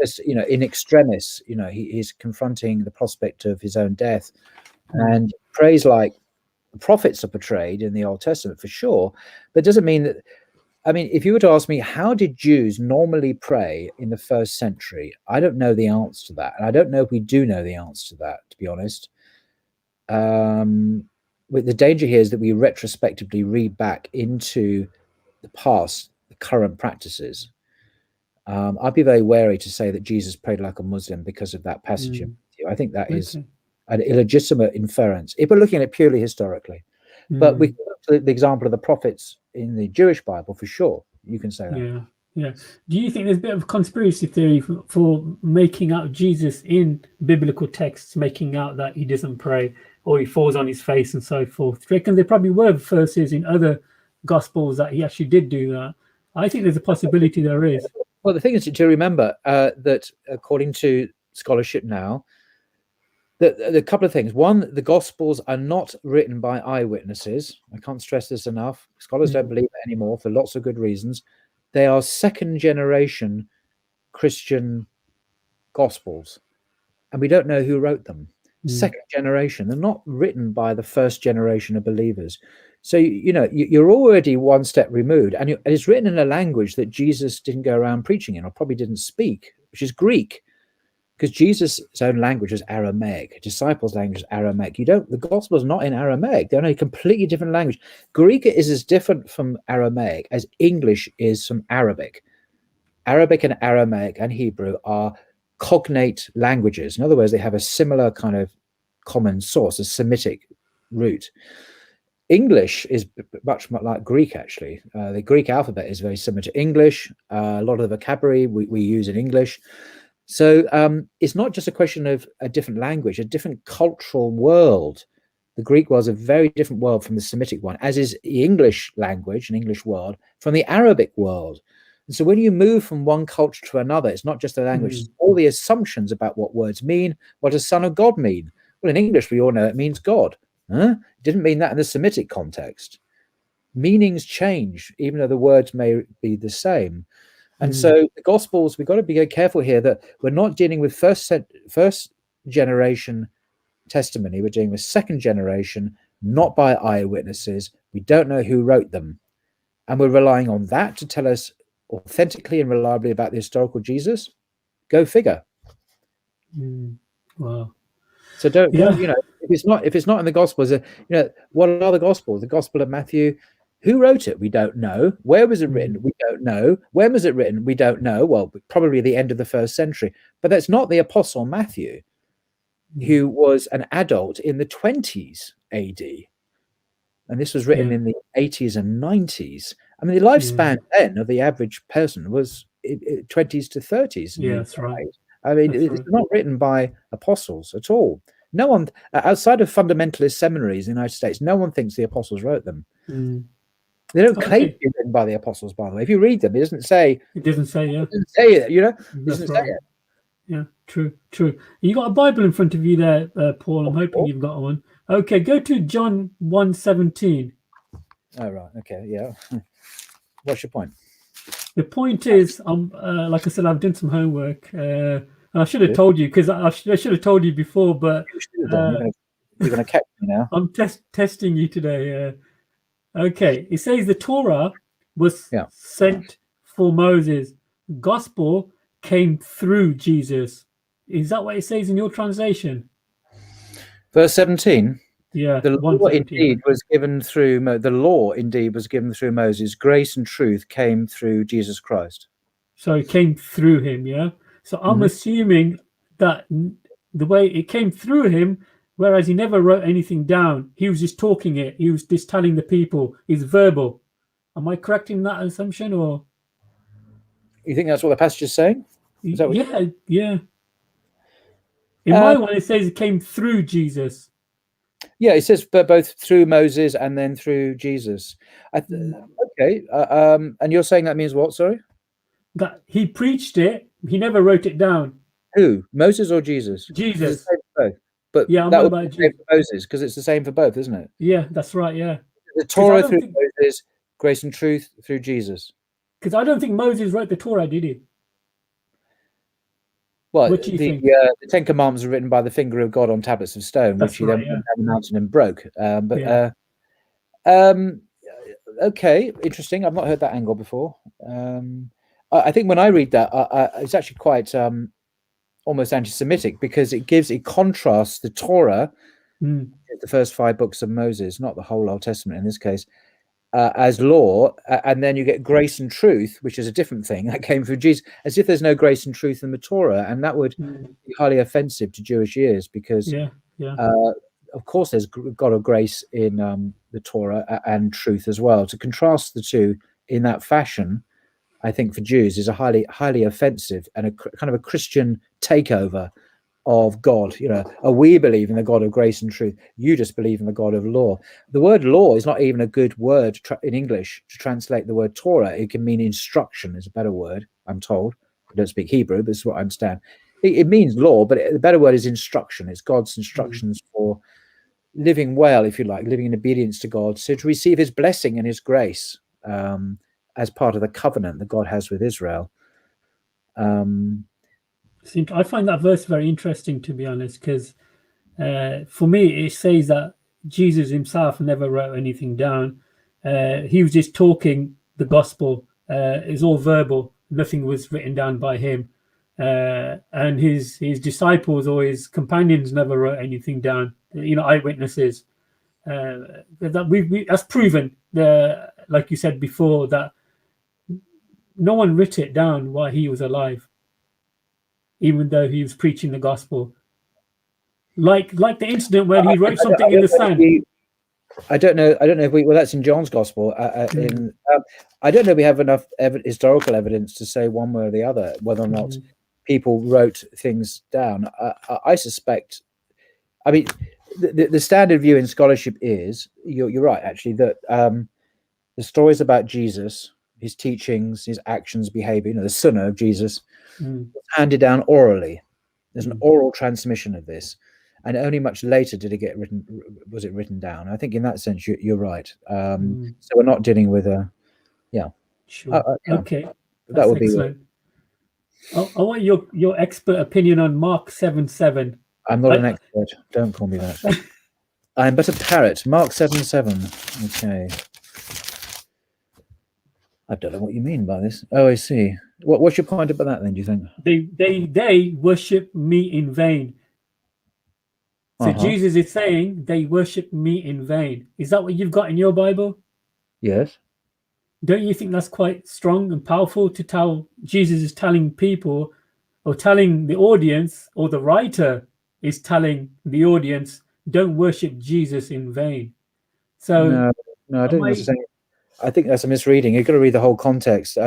Just, in extremis, he's confronting the prospect of his own death, and prays like the prophets are portrayed in the Old Testament for sure. But it doesn't mean that. I mean, if you were to ask me, how did Jews normally pray in the 1st century? I don't know the answer to that, and I don't know if we do know the answer to that, to be honest. But the danger here is that we retrospectively read back into the past, the current practices. I'd be very wary to say that Jesus prayed like a Muslim because of that passage. I think that is an illegitimate inference if we're looking at it purely historically. But we can look to the example of the prophets in the Jewish Bible for sure. You can say that. Yeah. Do you think there's a bit of conspiracy theory for making out Jesus in biblical texts, making out that he doesn't pray or he falls on his face and so forth? Do you reckon there probably were verses in other Gospels that he actually did do that? I think there's a possibility there is. Well, the thing is to remember that according to scholarship now, a couple of things. One, the Gospels are not written by eyewitnesses. I can't stress this enough. Scholars don't believe it anymore for lots of good reasons. They are 2nd generation Christian Gospels, and we don't know who wrote them. 2nd generation. They're not written by the 1st generation of believers. So, you're already one step removed, and it's written in a language that Jesus didn't go around preaching in, or probably didn't speak, which is Greek. Because Jesus' own language is Aramaic, disciples' language is Aramaic. The Gospel is not in Aramaic. They're in a completely different language. Greek is as different from Aramaic as English is from Arabic. Arabic and Aramaic and Hebrew are cognate languages. In other words, they have a similar kind of common source, a Semitic root. English is much like Greek, actually. The Greek alphabet is very similar to English. A lot of the vocabulary we use in English. So it's not just a question of a different language, a different cultural world. The Greek was a very different world from the Semitic one, as is the English language and English world from the Arabic world. And so when you move from one culture to another, it's not just the language, it's all the assumptions about what words mean. What does Son of God mean? Well, in English, we all know it means God. It didn't mean that in the Semitic context. Meanings change, even though the words may be the same. And so the Gospels, we've got to be very careful here that we're not dealing with first generation testimony. We're dealing with second generation, not by eyewitnesses. We don't know who wrote them. And we're relying on that to tell us authentically and reliably about the historical Jesus. Go figure. Wow. So don't if it's not in the Gospels, what are the Gospels? The Gospel of Matthew. Who wrote it? We don't know. Where was it written? We don't know. When was it written? We don't know. Well, probably the end of the 1st century. But that's not the Apostle Matthew, who was an adult in the 20s AD. And this was written in the 80s and 90s. I mean, the lifespan then of the average person was 20s to 30s. Yeah, that's right. I mean, it's not written by apostles at all. No one, outside of fundamentalist seminaries in the United States, no one thinks the apostles wrote them. They don't claim to be written by the apostles, by the way. If you read them, it doesn't say. It doesn't say, yeah. It doesn't say it, It doesn't say it. Yeah, true. You got a Bible in front of you there, Paul. I'm hoping you've got one. Okay, go to John 1:17. Oh, right. Okay, yeah. What's your point? The point is, like I said, I've done some homework. And I should have told you, because I should have told you before, but you're going to catch me now. I'm testing you today. Okay, it says the Torah was sent for Moses. Gospel came through Jesus. Is that what it says in your translation? Verse 17. Yeah. The law indeed was given through Moses. Grace and truth came through Jesus Christ. So it came through him, yeah. So I'm assuming that the way it came through him, whereas he never wrote anything down, he was just talking it. He was just telling the people. He's verbal. Am I correct in that assumption, or? You think that's what the passage is saying? Is that what yeah. In my one, it says it came through Jesus. Yeah, it says both through Moses and then through Jesus. Okay. And you're saying that means what? Sorry. That he preached it. He never wrote it down. Who? Moses or Jesus? Jesus. But yeah, that would be the same for Moses, because it's the same for both, isn't it? Yeah, that's right. Yeah. The Torah through Moses, grace and truth through Jesus. Because I don't think Moses wrote the Torah, did he? Well, the Ten Commandments were written by the finger of God on tablets of stone, which he then went down the mountain and broke. Okay, interesting. I've not heard that angle before. I think when I read that, it's actually quite almost anti-Semitic, because it contrasts the Torah, the first 5 books of Moses, not the whole Old Testament in this case, as law, and then you get grace and truth, which is a different thing that came through Jesus, as if there's no grace and truth in the Torah, and that would be highly offensive to Jewish ears, because of course there's God of grace in the Torah and truth as well. To contrast the two in that fashion, I think for Jews is a highly offensive and a kind of a Christian takeover of God. We believe in the God of grace and truth. You just believe in the God of law. The word law is not even a good word in English to translate the word Torah. It can mean instruction is a better word, I'm told. I don't speak Hebrew, but this is what I understand. It means law, but the better word is instruction. It's God's instructions for living well, if you like, living in obedience to God, so to receive his blessing and his grace as part of the covenant that God has with Israel. I find that verse very interesting, to be honest, because for me, it says that Jesus himself never wrote anything down. He was just talking the gospel. It's all verbal. Nothing was written down by him. And his disciples or his companions never wrote anything down. Eyewitnesses. That's proven, like you said before, that no one wrote it down while he was alive. even though he was preaching the gospel. Like the incident where he wrote something in the sand. I don't know if we, well, that's in John's gospel. I don't know if we have enough historical evidence to say one way or the other whether or not people wrote things down. I suspect, I mean, the standard view in scholarship is, you're right, actually, that the stories about Jesus, his teachings, his actions, behavior, the sunnah of Jesus, handed down orally. There's an oral transmission of this, and only much later did it get written. Was it written down? I think in that sense you're right. So we're not dealing with a, Sure. Okay, that would excellent. I want your expert opinion on Mark 7:7. I'm not an expert. Don't call me that. I'm but a parrot. Mark 7:7. Okay. I don't know what you mean by this. Oh, I see. What's your point about that then, do you think? They worship me in vain. So Jesus is saying they worship me in vain. Is that what you've got in your Bible? Yes. Don't you think that's quite strong and powerful to tell? Jesus is telling people, or telling the audience, or the writer is telling the audience, don't worship Jesus in vain. So no, I don't think that's saying. I think that's a misreading. You've got to read the whole context.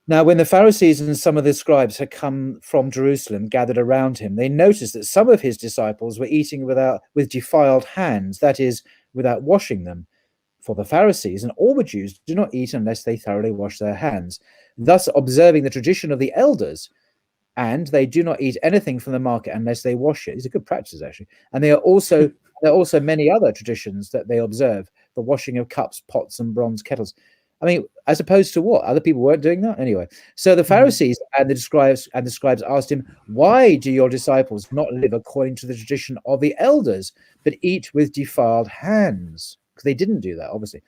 Now, when the Pharisees and some of the scribes had come from Jerusalem, gathered around him, they noticed that some of his disciples were eating with defiled hands, that is, without washing them. For the Pharisees and all the Jews do not eat unless they thoroughly wash their hands, thus observing the tradition of the elders. And they do not eat anything from the market unless they wash it. These are good practices, actually. And there are also many other traditions that they observe: the washing of cups, pots, and bronze kettles. I mean, as opposed to what? Other people weren't doing that anyway. So the Pharisees and the scribes asked him, "Why do your disciples not live according to the tradition of the elders, but eat with defiled hands?" Because they didn't do that, obviously.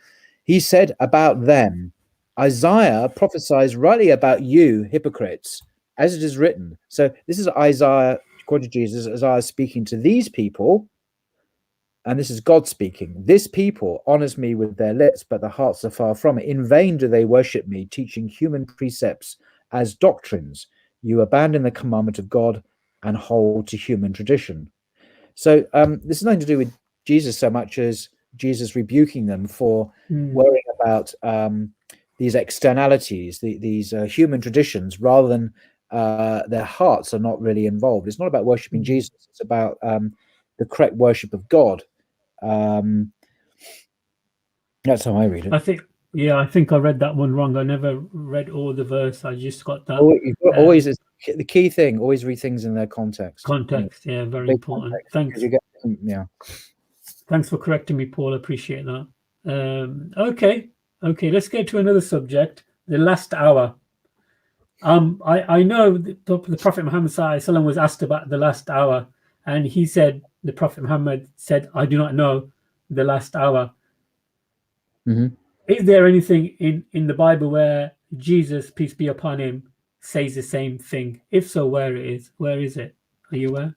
He said about them, "Isaiah prophesies rightly about you, hypocrites, as it is written." So this is Isaiah, according to Jesus, Isaiah speaking to these people. And this is God speaking. "This people honors me with their lips, but their hearts are far from it. In vain do they worship me, teaching human precepts as doctrines. You abandon the commandment of God and hold to human tradition." So this is nothing to do with Jesus so much as Jesus rebuking them for worrying about these externalities, these human traditions, rather than their hearts are not really involved. It's not about worshiping Jesus. It's about the correct worship of God. That's how I read it. I think I read that one wrong. I never read all the verse. I just got that. Always the key thing. Always read things in their context. Yeah, very important. Thanks. Thanks for correcting me, Paul. I appreciate that. Okay. Let's get to another subject. The last hour. I know the Prophet Muhammad ﷺ was asked about the last hour, and he said, the Prophet Muhammad said, "I do not know the last hour." Is there anything in the Bible where Jesus, peace be upon him, says the same thing? If so, where is it? Are you aware?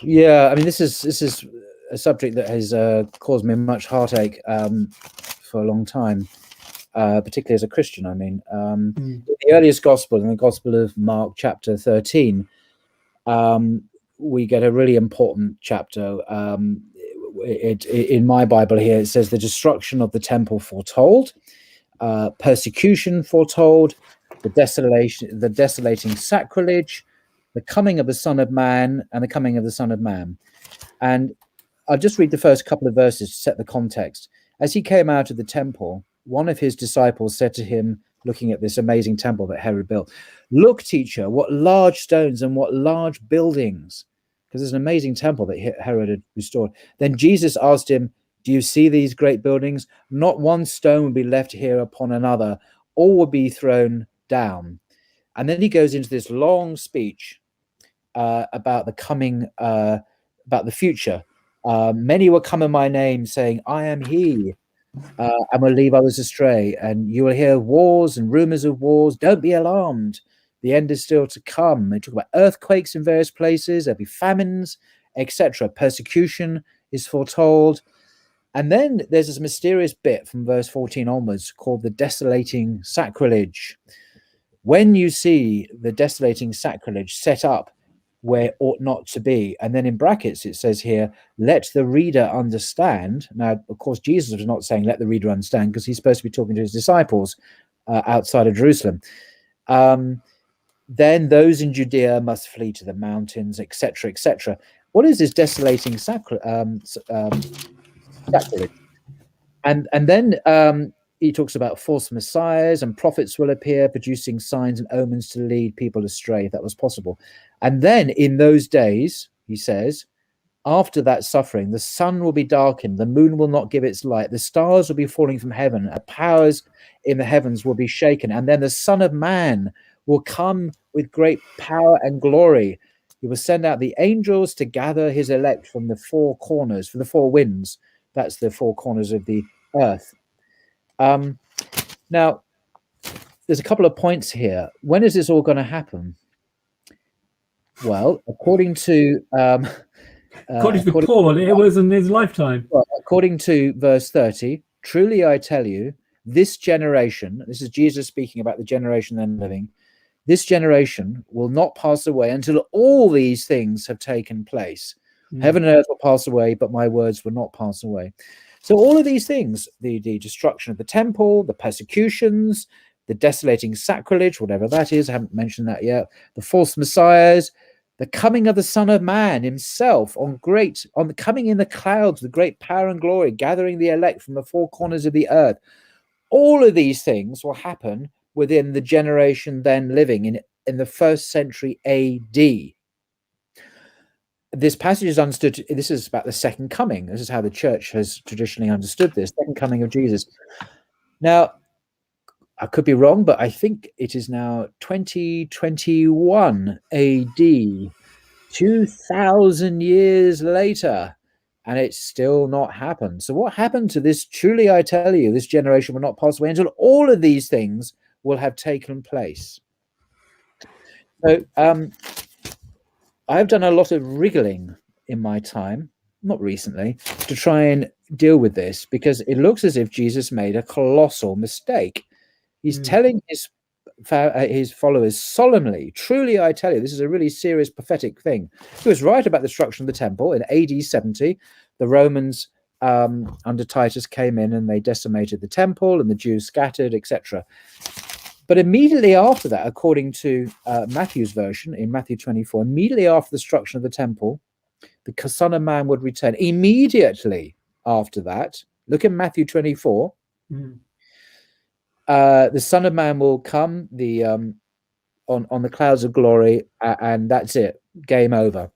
Yeah, I mean, this is a subject that has caused me much heartache for a long time, particularly as a Christian. I mean, the earliest gospel, in the Gospel of Mark, chapter 13, we get a really important chapter. In my Bible here, it says the destruction of the temple foretold, persecution foretold, the desolating sacrilege, the coming of the Son of Man, and the coming of the Son of Man. And I'll just read the first couple of verses to set the context. "As he came out of the temple, one of his disciples said to him," looking at this amazing temple that Herod built, "Look, teacher, what large stones and what large buildings," because there's an amazing temple that Herod had restored. "Then Jesus asked him, 'Do you see these great buildings? Not one stone will be left here upon another. All will be thrown down.'" And then he goes into this long speech about the coming, about the future. "Many will come in my name, saying, 'I am he,' and will lead others astray. And you will hear wars and rumors of wars. Don't be alarmed. The end is still to come." They talk about earthquakes in various places. There'll be famines, etc. Persecution is foretold. And then there's this mysterious bit from verse 14 onwards called the desolating sacrilege. when you see the desolating sacrilege set up where it ought not to be, and then in brackets it says here, let the reader understand. Now, of course, Jesus was not saying let the reader understand, because he's supposed to be talking to his disciples outside of Jerusalem. Then those in Judea must flee to the mountains, etc., etc. What is this desolating sacrilege? And then he talks about false messiahs, and prophets will appear, producing signs and omens to lead people astray, if that was possible. And then in those days, he says, after that suffering, the sun will be darkened, the moon will not give its light, the stars will be falling from heaven, the powers in the heavens will be shaken, and then the Son of Man will come with great power and glory. He will send out the angels to gather his elect from the four corners, from the four winds. That's the four corners of the earth. Now, there's a couple of points here. When is this all going to happen? Well, according to Paul, it was in his lifetime. Well, according to verse 30, truly I tell you, this generation, this is Jesus speaking about the generation then living, this generation will not pass away until all these things have taken place. Heaven and earth will pass away, but my words will not pass away. So all of these things, the destruction of the temple, the persecutions, the desolating sacrilege, whatever that is, I haven't mentioned that yet, the false messiahs, the coming of the Son of Man himself on the coming in the clouds with great power and glory, gathering the elect from the four corners of the earth. All of these things will happen within the generation then living in the 1st century AD. This passage is understood, this is about the second coming. This is how the church has traditionally understood this, second coming of Jesus. Now, I could be wrong, but I think it is now 2021 AD, 2,000 years later, and it's still not happened. So what happened to this? Truly I tell you, this generation will not pass away until all of these things will have taken place. So I've done a lot of wriggling in my time, not recently, to try and deal with this, because it looks as if Jesus made a colossal mistake. He's telling his followers solemnly, truly I tell you, this is a really serious prophetic thing. He was right about the destruction of the temple in AD 70. The Romans under Titus came in and they decimated the temple, and the Jews scattered, etc. But immediately after that, according to Matthew's version in Matthew 24, immediately after the destruction of the temple, the Son of Man would return. Immediately after that, look at Matthew 24. The Son of Man will come on the clouds of glory, and that's it, game over.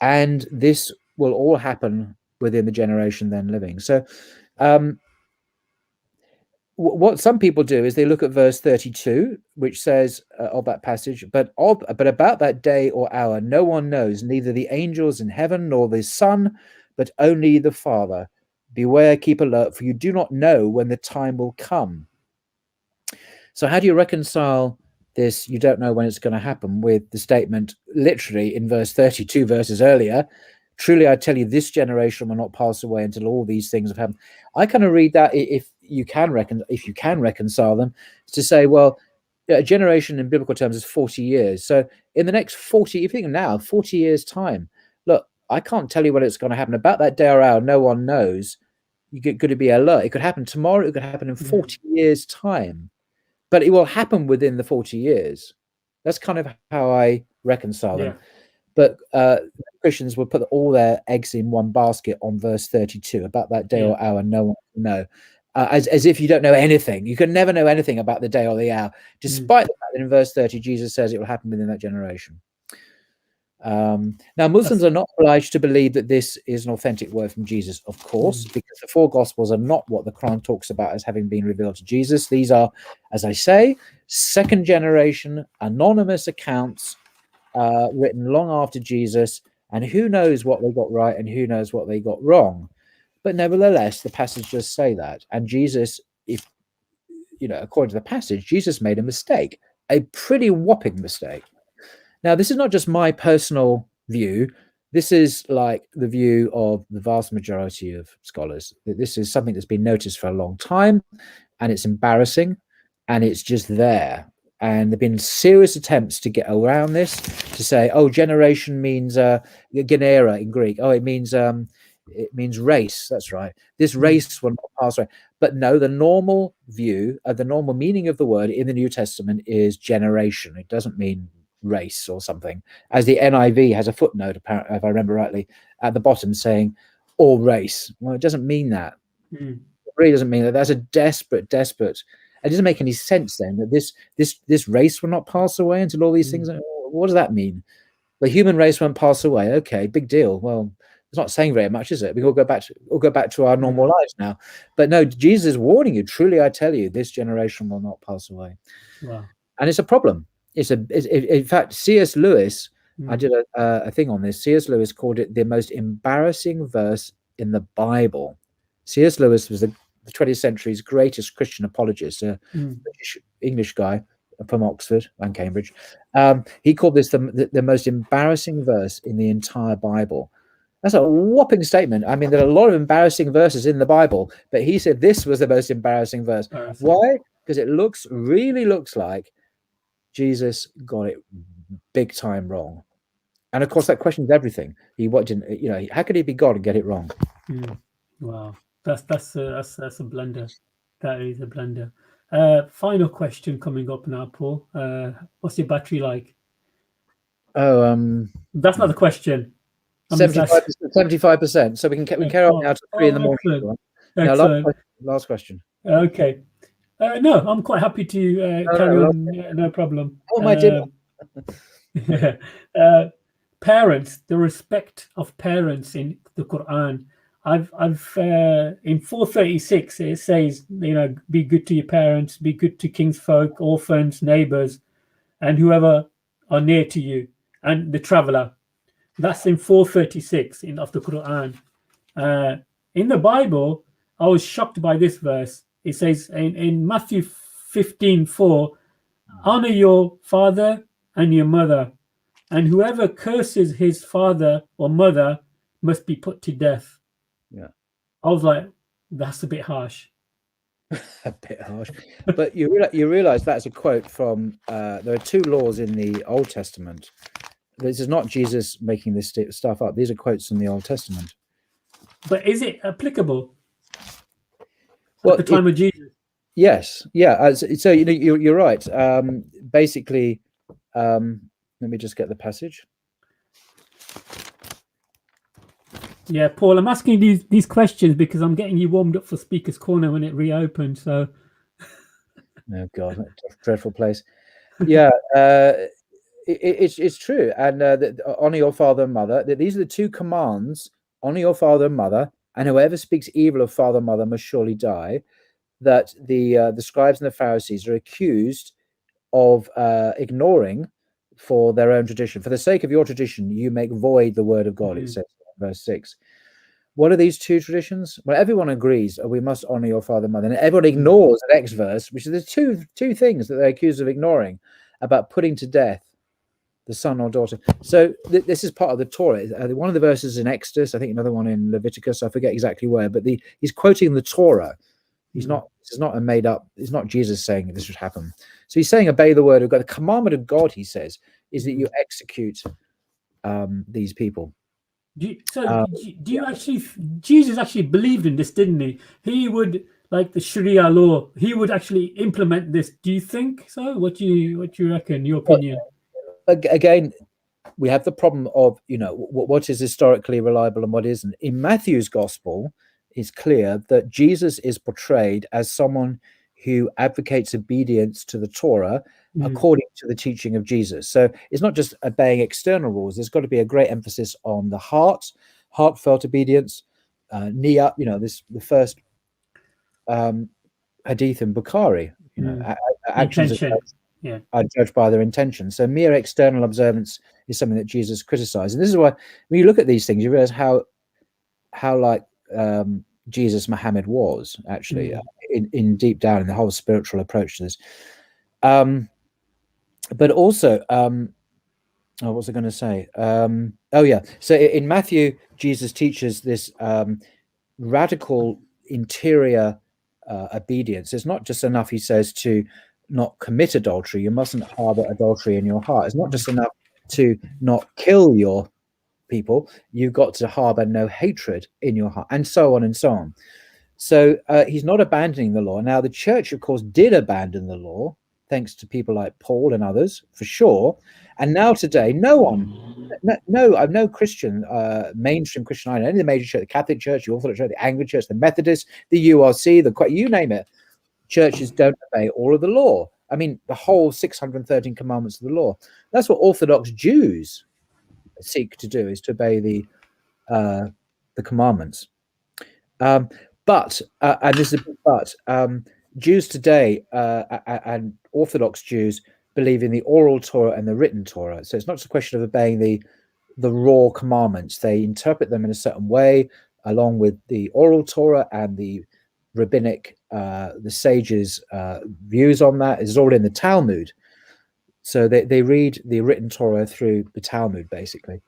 And this will all happen within the generation then living. So what some people do is they look at verse 32, which says of that passage, but about that day or hour no one knows, neither the angels in heaven nor the Son, but only the Father. Beware, keep alert, for you do not know when the time will come. So how do you reconcile this, you don't know when it's going to happen, with the statement literally in verse 32 verses earlier, truly I tell you, this generation will not pass away until all these things have happened? I kind of read that, if you can reconcile them, to say, well, a generation in biblical terms is 40 years. So in the next 40, if you think now, 40 years time, look, I can't tell you when it's going to happen. About that day or hour, no one knows. You get good to be alert. It could happen tomorrow. It could happen in 40 years time. But it will happen within the 40 years. That's kind of how I reconcile them. But Christians will put all their eggs in one basket on verse 32. About that day or hour, no one will know. As if you don't know anything. You can never know anything about the day or the hour, despite the fact that in verse 30, Jesus says it will happen within that generation. Now, Muslims are not obliged to believe that this is an authentic word from Jesus, of course, because the four Gospels are not what the Quran talks about as having been revealed to Jesus. These are, as I say, second generation anonymous accounts written long after Jesus, and who knows what they got right and who knows what they got wrong. But nevertheless, the passage does say that. And Jesus, if according to the passage, Jesus made a mistake, a pretty whopping mistake. Now, this is not just my personal view. This is like the view of the vast majority of scholars. This is something that's been noticed for a long time, and it's embarrassing, and it's just there. And there've been serious attempts to get around this, to say, oh, generation means genera in Greek. Oh, it means race. That's right. This race will not pass away. But no, the normal view, the normal meaning of the word in the New Testament is generation. It doesn't mean race or something. As the NIV has a footnote, apparently, if I remember rightly, at the bottom saying all race. Well, it doesn't mean that. It really doesn't mean that. That's a desperate. It doesn't make any sense then that this race will not pass away until all these things. What does that mean? The human race won't pass away. Okay, big deal. Well, it's not saying very much, is it? We all go back to our normal lives now. But no, Jesus is warning you. Truly, I tell you, this generation will not pass away. Wow. And it's a problem. In fact, C.S. Lewis. I did a thing on this. C.S. Lewis called it the most embarrassing verse in the Bible. C.S. Lewis was the 20th century's greatest Christian apologist, a British English guy from Oxford and Cambridge. He called this the most embarrassing verse in the entire Bible. That's a whopping statement. I mean, there are a lot of embarrassing verses in the Bible, but he said this was the most embarrassing verse. Why? Because it really looks like Jesus got it big time wrong. And of course, that questions everything. How could he be God and get it wrong? Wow, that's a blunder. That is a blunder. Final question coming up now, Paul. What's your battery like? Oh, that's not the question. 75%. So we can carry on now to 3 in the morning. Excellent. Last question. Okay. No, I'm quite happy to carry on. No problem. Oh, my dear. Parents, the respect of parents in the Quran. I've in 436 it says, be good to your parents, be good to kinsfolk, orphans, neighbors, and whoever are near to you, and the traveler. That's in 436 of the Quran. In the Bible, I was shocked by this verse. It says in Matthew 15:4, honor your father and your mother, and whoever curses his father or mother must be put to death. Yeah. I was like, that's a bit harsh. A bit harsh. But you realize that's a quote from, there are 2 laws in the Old Testament. This is not Jesus making this stuff up. These are quotes from the Old Testament. But is it applicable at the time of Jesus? Yes. Yeah. So you're right. Basically, let me just get the passage. Yeah, Paul, I'm asking these questions because I'm getting you warmed up for Speaker's Corner when it reopened. So, oh God, that's a dreadful place. Yeah, it's true. And honor your father and mother. These are the 2 commands: honor your father and mother, and whoever speaks evil of father and mother must surely die. That the scribes and the Pharisees are accused of ignoring for their own tradition. For the sake of your tradition, you make void the word of God, it says in verse 6. What are these 2 traditions? Well, everyone agrees we must honor your father and mother. And everyone ignores the next verse, which are the two things that they're accused of ignoring, about putting to death the son or daughter. So this is part of the Torah. One of the verses in Exodus, I think another one in Leviticus, I forget exactly where, but he's quoting the Torah. This is not a made up, it's not Jesus saying this would happen. So he's saying obey the word of God. The commandment of God, he says, is that you execute these people. Jesus actually believed in this, didn't he? He would, like the Sharia law, he would actually implement this. Do you think so? What do you reckon? Your opinion? Again, we have the problem of what is historically reliable and what isn't. In Matthew's gospel, it's clear that Jesus is portrayed as someone who advocates obedience to the Torah according to the teaching of Jesus. So it's not just obeying external rules. There's got to be a great emphasis on the heartfelt obedience. Nia, the first hadith in Bukhari, actions are judged by their intention. So mere external observance is something that Jesus criticized. And this is why when you look at these things, you realize how like Jesus Muhammad was actually in deep down in the whole spiritual approach to this. But also, what was I going to say? So in Matthew, Jesus teaches this radical interior obedience. It's not just enough, he says, to not commit adultery. You mustn't harbor adultery in your heart. It's not just enough to not kill your people. You've got to harbor no hatred in your heart, and so on and so on. So he's not abandoning the law. Now, the church, of course, did abandon the law, thanks to people like Paul and others, for sure. And now today, no Christian, mainstream Christian, any of the major church, the Catholic Church, the Orthodox Church, the Anglican Church, the Methodist, the URC, you name it, churches don't obey all of the law. I mean, the whole 613 commandments of the law. That's what Orthodox Jews seek to do, is to obey the commandments. But and this is a big but, Jews today and Orthodox Jews believe in the oral Torah and the written Torah. So it's not just a question of obeying the raw commandments. They interpret them in a certain way, along with the oral Torah and the rabbinic, the sages' views on that is all in the Talmud. So they read the written Torah through the Talmud, basically.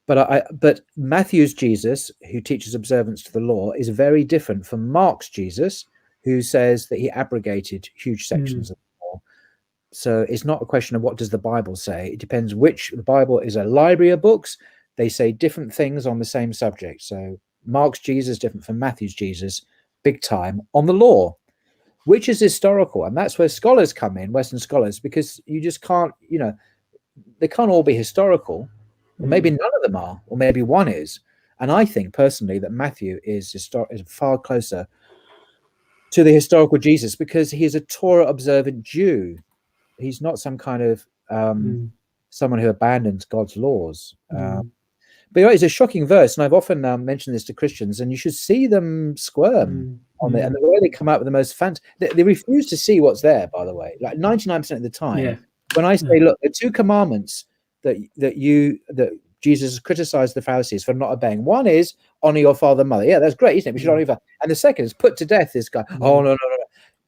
But Matthew's Jesus, who teaches observance to the law, is very different from Mark's Jesus, who says that he abrogated huge sections of the law. So it's not a question of what does the Bible say. It depends which. The Bible is a library of books. They say different things on the same subject. So Mark's Jesus is different from Matthew's Jesus, big time, on the law, which is historical. And that's where scholars come in, Western scholars, because you just can't, they can't all be historical. Or maybe none of them are, or maybe one is. And I think personally that Matthew is far closer to the historical Jesus, because he is a Torah observant Jew. He's not some kind of someone who abandons God's laws. But it's a shocking verse, and I've often mentioned this to Christians, and you should see them squirm on it. And the way they come out with the most they refuse to see what's there, by the way, like 99% of the time. Yeah. When I say, look, the two commandments that Jesus criticized the Pharisees for not obeying. One is honor your father and mother. Yeah, that's great, isn't it? We should honor your father. And the second is put to death this guy. Oh, no.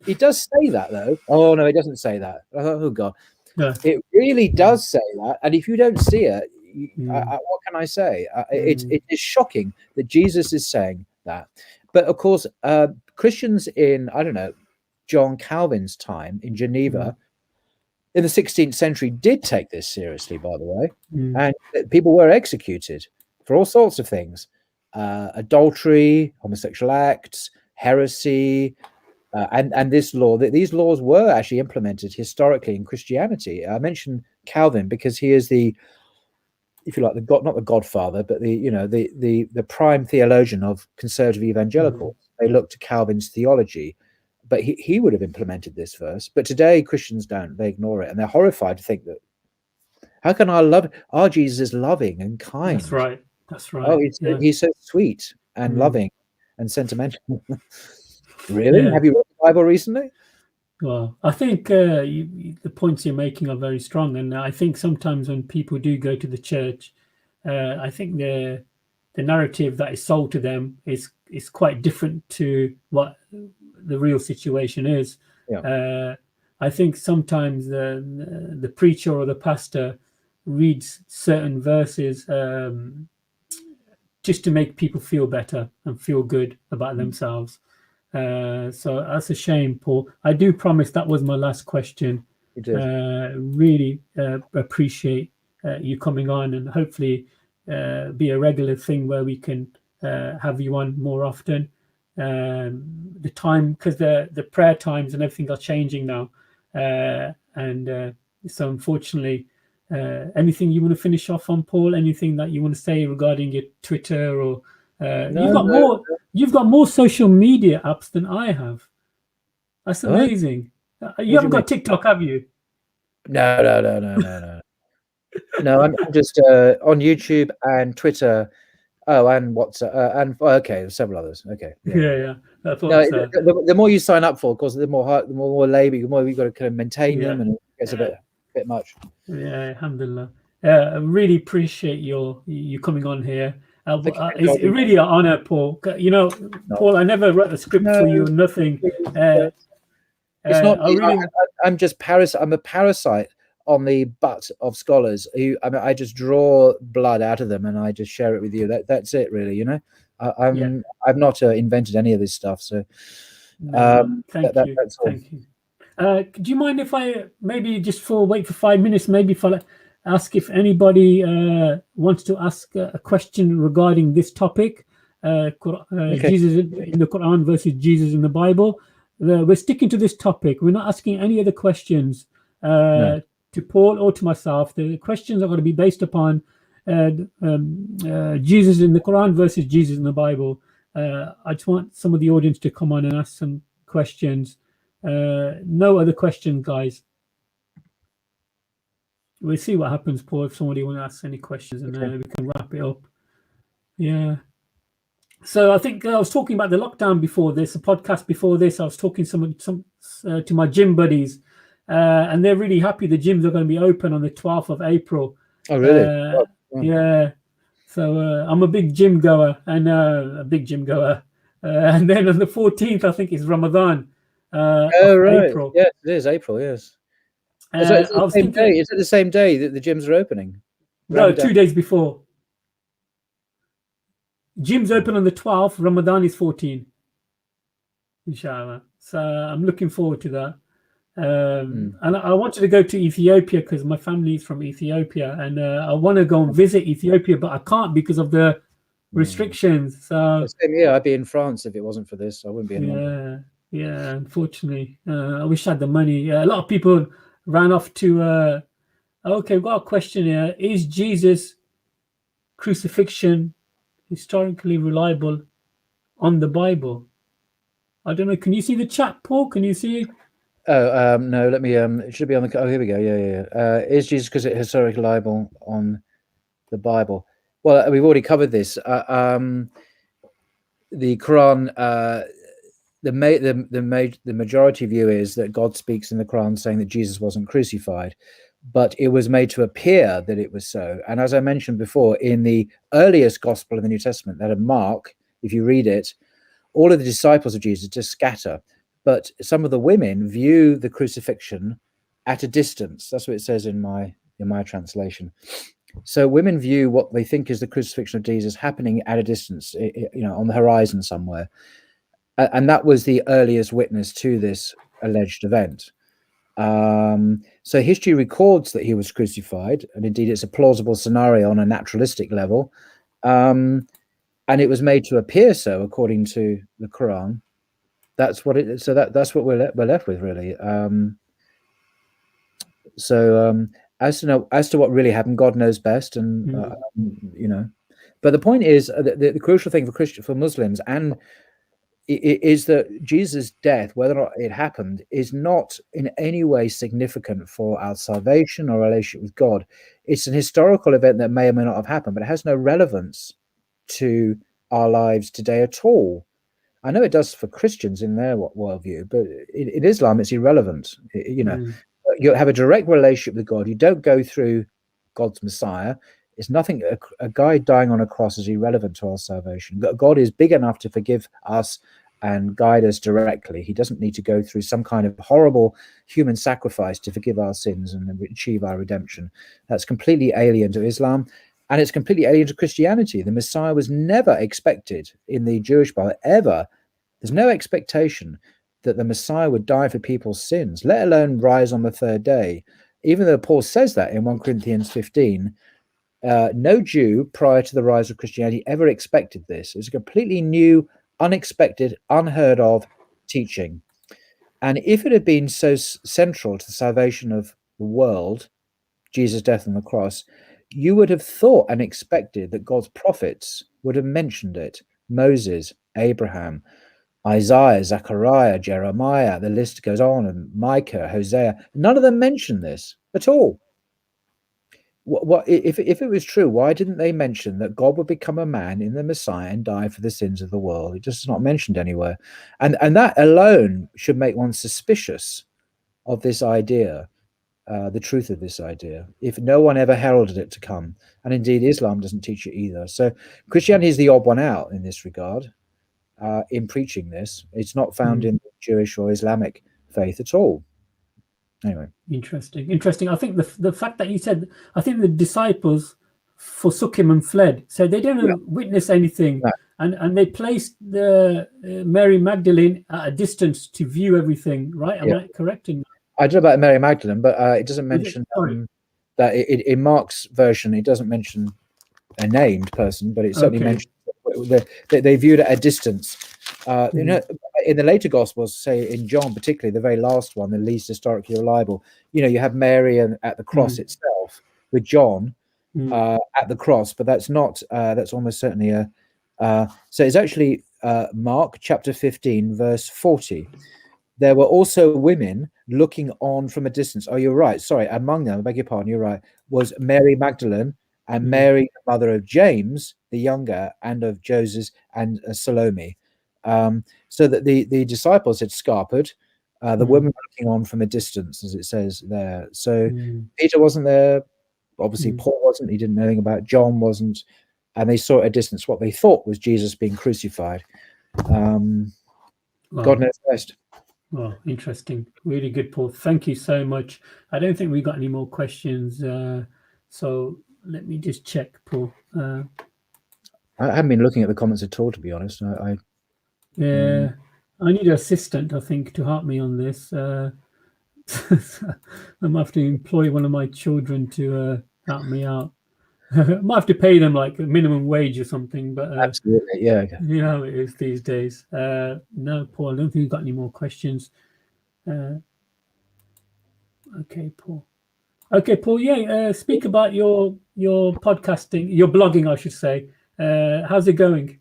He does say that, though. Oh, no, he doesn't say that. Oh, God. Yeah. It really does say that. And if you don't see it, what can I say? It is shocking that Jesus is saying that. But, of course, Christians in, John Calvin's time in Geneva, in the 16th century, did take this seriously, by the way, and people were executed for all sorts of things: adultery, homosexual acts, heresy, and this law. These laws were actually implemented historically in Christianity. I mentioned Calvin because he is the, if you like, not the godfather, but the prime theologian of conservative evangelicals. They look to Calvin's theology. But he would have implemented this verse. But today Christians don't. They ignore it, and they're horrified to think that how can our Jesus is loving and kind. That's right. Oh, he's so sweet and loving and sentimental. Really? Yeah. Have you read the Bible recently? Well, I think the points you're making are very strong, and I think sometimes when people do go to the church, I think the narrative that is sold to them is quite different to what the real situation is. Yeah. I think sometimes the preacher or the pastor reads certain verses just to make people feel better and feel good about themselves. So that's a shame, Paul. I do promise that was my last question. Really appreciate you coming on, and hopefully be a regular thing where we can have you on more often. The time, because the prayer times and everything are changing now, and so unfortunately, anything you want to finish off on, Paul? Anything that you want to say regarding your Twitter or you've got more social media apps than I have. That's amazing. You haven't got TikTok, have you? No. No, I'm just on YouTube and Twitter. Oh, and WhatsApp, and okay, several others. Okay, yeah. I thought the more you sign up for, of course, the more labor, the more you've got to kind of maintain them, and it gets a bit much. Yeah, alhamdulillah. I really appreciate you coming on here. It's really an honor, Paul. Paul, I never wrote a script for you or nothing. It's not. I'm just I'm a parasite on the butt of scholars who I just draw blood out of them and I just share it with you. That's it, really. I've not invented any of this stuff. So Thank you. That's all. Thank you. Do you mind if I maybe just wait for 5 minutes, maybe if I ask if anybody wants to ask a question regarding this topic, Okay. Jesus in the Quran versus Jesus in the Bible. We're sticking to this topic. We're not asking any other questions No. to Paul or to myself. The questions are going to be based upon Jesus in the Quran versus Jesus in the Bible. I just want some of the audience to come on and ask some questions. No other questions, guys. We'll see what happens, Paul, if somebody wants to ask any questions, and we can wrap it up. Yeah. So I think I was talking about the lockdown before this, a podcast before this. I was talking to my gym buddies, and they're really happy. The gyms are going to be open on the 12th of April. Oh, really? Yeah. So I'm a big gym goer, and and then on the 14th, I think it's Ramadan. Oh, right. April. Yes, it is April. Yes. Is it the same day that the gyms are opening? No, 2 days before. Gyms open on the 12th. Ramadan is 14. Inshallah. So I'm looking forward to that. And I wanted to go to Ethiopia because my family is from Ethiopia, and I want to go and visit Ethiopia, but I can't because of the restrictions. So yeah, I'd be in France if it wasn't for this. I wouldn't be in London. Yeah, unfortunately. I wish I had the money. A lot of people ran off to okay, we've got a question here. Is Jesus' crucifixion historically reliable on the Bible? I don't know. Can you see the chat, Paul? Can you see? Oh, no, let me it should be on the here we go. Yeah. Is Jesus because it's historically reliable on the Bible? Well, we've already covered this. The Quran, the majority view is that God speaks in the Quran saying that Jesus wasn't crucified, but it was made to appear that it was so. And as I mentioned before, in the earliest gospel of the New Testament, that of Mark, if you read it, all of the disciples of Jesus just scatter, but some of the women view the crucifixion at a distance. That's what it says in my translation. So women view what they think is the crucifixion of Jesus happening at a distance, on the horizon somewhere. And that was the earliest witness to this alleged event. So history records that he was crucified, and indeed it's a plausible scenario on a naturalistic level. And it was made to appear so according to the Quran. That's what it is. So that's what we're left with, really. As to what really happened, God knows best, and But the point is, the crucial thing for Muslims and is that Jesus' death, whether or not it happened, is not in any way significant for our salvation or relationship with God. It's an historical event that may or may not have happened, but it has no relevance to our lives today at all. I know it does for Christians in their worldview, but in Islam, it's irrelevant. You have a direct relationship with God. You don't go through God's Messiah. It's nothing. A guy dying on a cross is irrelevant to our salvation. God is big enough to forgive us and guide us directly. He doesn't need to go through some kind of horrible human sacrifice to forgive our sins and achieve our redemption. That's completely alien to Islam, and it's completely alien to Christianity. The Messiah was never expected in the Jewish Bible, ever. There's no expectation that the Messiah would die for people's sins, let alone rise on the third day. Even though Paul says that in 1 Corinthians 15, no Jew prior to the rise of Christianity ever expected this. It's a completely new, unexpected, unheard of teaching. And if it had been so central to the salvation of the world, Jesus' death on the cross, you would have thought and expected that God's prophets would have mentioned it. Moses, Abraham, Isaiah, Zechariah, Jeremiah, the list goes on, and Micah, Hosea. None of them mention this at all. What if it was true, why didn't they mention that God would become a man in the Messiah and die for the sins of the world? It just is not mentioned anywhere. And that alone should make one suspicious of this idea, the truth of this idea, if no one ever heralded it to come. And indeed, Islam doesn't teach it either. So Christianity is the odd one out in this regard, in preaching this. It's not found in the Jewish or Islamic faith at all. Anyway, interesting. I think the fact that you said, I think the disciples forsook him and fled, so they didn't witness anything. and they placed the Mary Magdalene at a distance to view everything, right? Am I correct in that? I don't know about Mary Magdalene, but it doesn't mention that in Mark's version. It doesn't mention a named person, but it certainly mentions that they viewed it at a distance. You know, in the later Gospels, say in John, particularly the very last one, the least historically reliable, you know, you have Mary and at the cross itself with John at the cross, but that's not. That's almost certainly a. So it's actually Mark chapter 15, verse 40. There were also women looking on from a distance. Oh, you're right. Sorry, among them, I beg your pardon. You're right. Was Mary Magdalene and Mary, the mother of James the younger, and of Joseph and Salome. So that the disciples had scarpered, the women were looking on from a distance, as it says there. So Peter wasn't there. Obviously, Paul wasn't. He didn't know anything about it. John wasn't. And they saw at a distance what they thought was Jesus being crucified. God knows best. Well, interesting. Really good, Paul. Thank you so much. I don't think we got any more questions. So let me just check, Paul. I haven't been looking at the comments at all, to be honest. I need an assistant, I think, to help me on this. I'm going to have to employ one of my children to help me out. I might have to pay them like a minimum wage or something, but absolutely, yeah. You know how it is these days. No, Paul, I don't think you've got any more questions. Okay, Paul. Yeah, speak about your podcasting, your blogging, I should say. How's it going?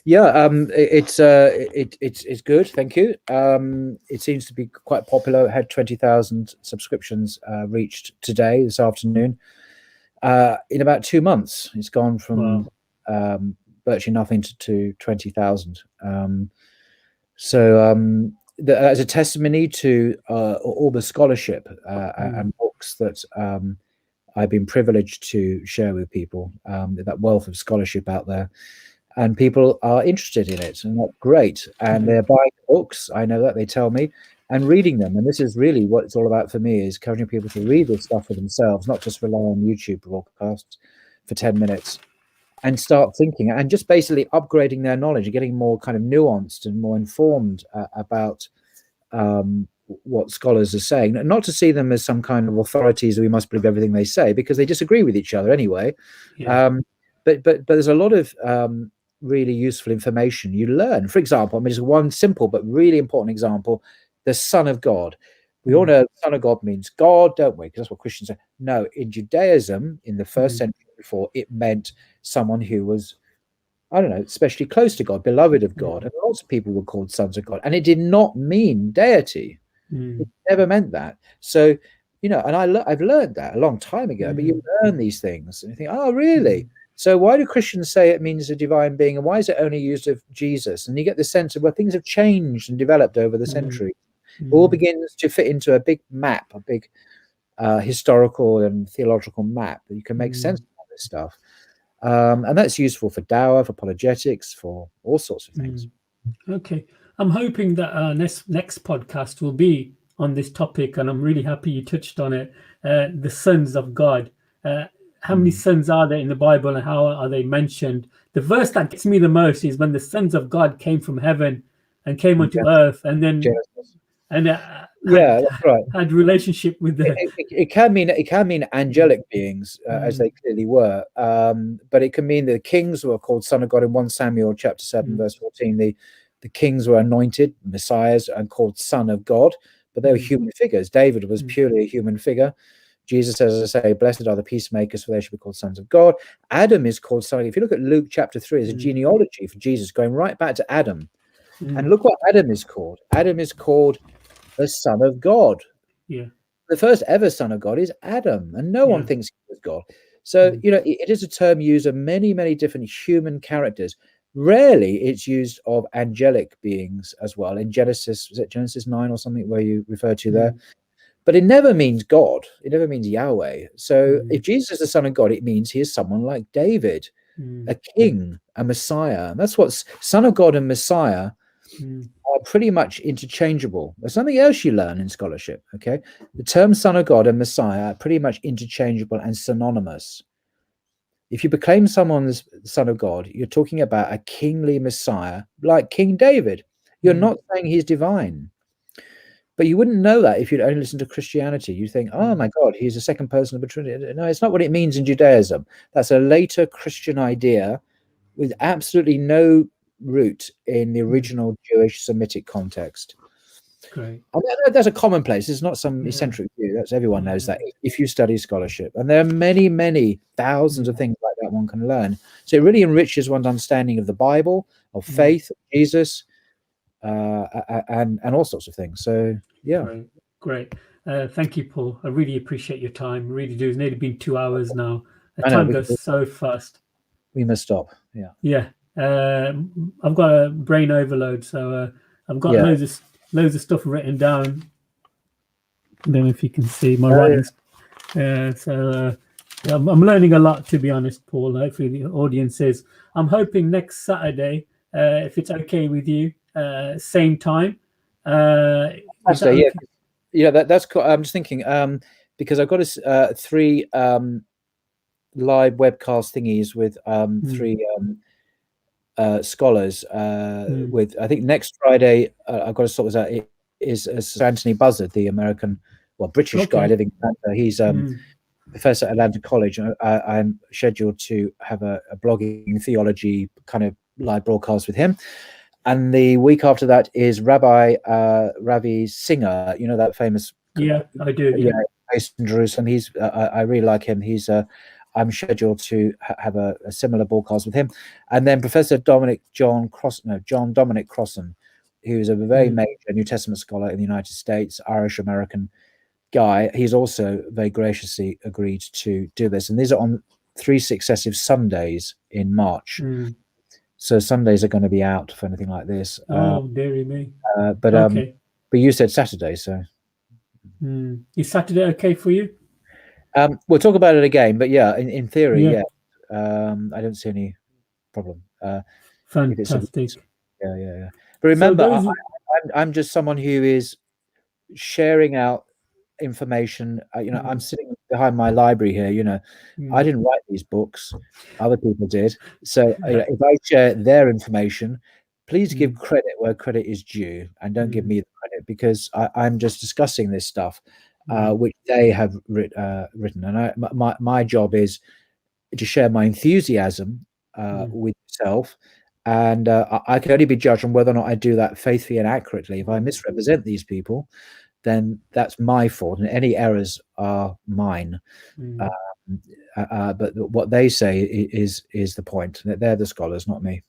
Yeah, it's good, thank you. It seems to be quite popular. It had 20,000 subscriptions reached today, this afternoon. In about 2 months, it's gone from virtually nothing to 20,000. As a testimony to all the scholarship and books that I've been privileged to share with people, that wealth of scholarship out there, and people are interested in it, and that's great. And they're buying books. I know that, they tell me, and reading them. And this is really what it's all about for me, is encouraging people to read this stuff for themselves, not just rely on YouTube broadcasts for 10 minutes, and start thinking and just basically upgrading their knowledge, getting more kind of nuanced and more informed about what scholars are saying. Not to see them as some kind of authorities, we must believe everything they say, because they disagree with each other anyway. But there's a lot of really useful information you learn. For example, I mean, just one simple but really important example: the Son of God. We all know Son of God means God, don't we? Because that's what Christians say. No, in Judaism, in the first century before, it meant someone who was, I don't know, especially close to God, beloved of God. And lots of people were called sons of God. And it did not mean deity. It never meant that. So, you know, and I've learned that a long time ago, but you learn these things and you think, oh, really? So why do Christians say it means a divine being, and why is it only used of Jesus? And you get the sense of where things have changed and developed over the century. It all begins to fit into a big map, a big historical and theological map that you can make sense of all this stuff. And that's useful for dawah, for apologetics, for all sorts of things. Okay. I'm hoping that our next podcast will be on this topic, and I'm really happy you touched on it. The sons of God. How many sons are there in the Bible, and how are they mentioned? The verse that gets me the most is when the sons of God came from heaven and came onto earth, and then that's right. Had relationship with the. It can mean angelic beings, as they clearly were, but it can mean the kings were called son of God in 1 Samuel chapter 7 verse 14. The kings were anointed messiahs and called son of God, but they were human figures. David was purely a human figure. Jesus, as I say, blessed are the peacemakers, for they shall be called sons of God. Adam is called son. If you look at Luke chapter 3, there's a genealogy for Jesus going right back to Adam. And look what Adam is called. Adam is called the son of God. Yeah. The first ever son of God is Adam, and no one thinks he was God. So, you know, it is a term used of many, many different human characters. Rarely it's used of angelic beings as well. In Genesis, is it Genesis 9 or something where you refer to there? But it never means God. It never means Yahweh. So if Jesus is the son of God, it means he is someone like David, a king, a Messiah. And that's what son of God and Messiah are pretty much interchangeable. There's something else you learn in scholarship, okay? The term son of God and Messiah are pretty much interchangeable and synonymous. If you proclaim someone's the Son of God, you're talking about a kingly Messiah like King David. You're not saying he's divine. But you wouldn't know that if you'd only listen to Christianity. You think, oh my God, he's the second person of the Trinity. No, it's not what it means in Judaism. That's a later Christian idea with absolutely no root in the original Jewish Semitic context. Great. I mean, that's a commonplace. It's not some eccentric view. That's everyone knows that if you study scholarship. And there are many, many thousands of things like that one can learn. So it really enriches one's understanding of the Bible, of faith, of Jesus, and all sorts of things. So yeah, great. Thank you, Paul. I really appreciate your time. I really do. It's nearly been 2 hours now. The time goes so fast. We must stop. Yeah. I've got a brain overload, so I've got loads of stuff written down. I don't know if you can see my writing. So I'm learning a lot, to be honest, Paul. Hopefully the audience is. I'm hoping next Saturday, if it's okay with you, same time. Saturday, that's cool. I'm just thinking because I've got 3 live webcast thingies with 3 scholars. With I think next Friday I've got to sort this out. It is Sir Anthony Buzzard, the American, British guy living in Atlanta. He's professor at Atlanta College. I'm scheduled to have a blogging theology kind of live broadcast with him. And the week after that is Rabbi Ravi Singer, that famous. Yeah, I do. Yeah, based in Jerusalem. He's I really like him. He's I'm scheduled to have a similar broadcast with him, and then Professor John Dominic Crossan, who's a very major New Testament scholar in the United States, Irish American guy. He's also very graciously agreed to do this, and these are on 3 successive Sundays in March. So Sundays are going to be out for anything like this. Oh, dearie me. But you said Saturday, so is Saturday okay for you? We'll talk about it again, but in theory, I don't see any problem. Fantastic. Yeah. But remember, I'm just someone who is sharing out information. I'm sitting behind my library here. I didn't write these books; other people did. So if I share their information, please give credit where credit is due, and don't give me the credit, because I'm just discussing this stuff, which they have written. And my job is to share my enthusiasm with yourself. And I can only be judged on whether or not I do that faithfully and accurately. If I misrepresent these people, then that's my fault, and any errors are mine. But what they say is the point. They're the scholars, not me.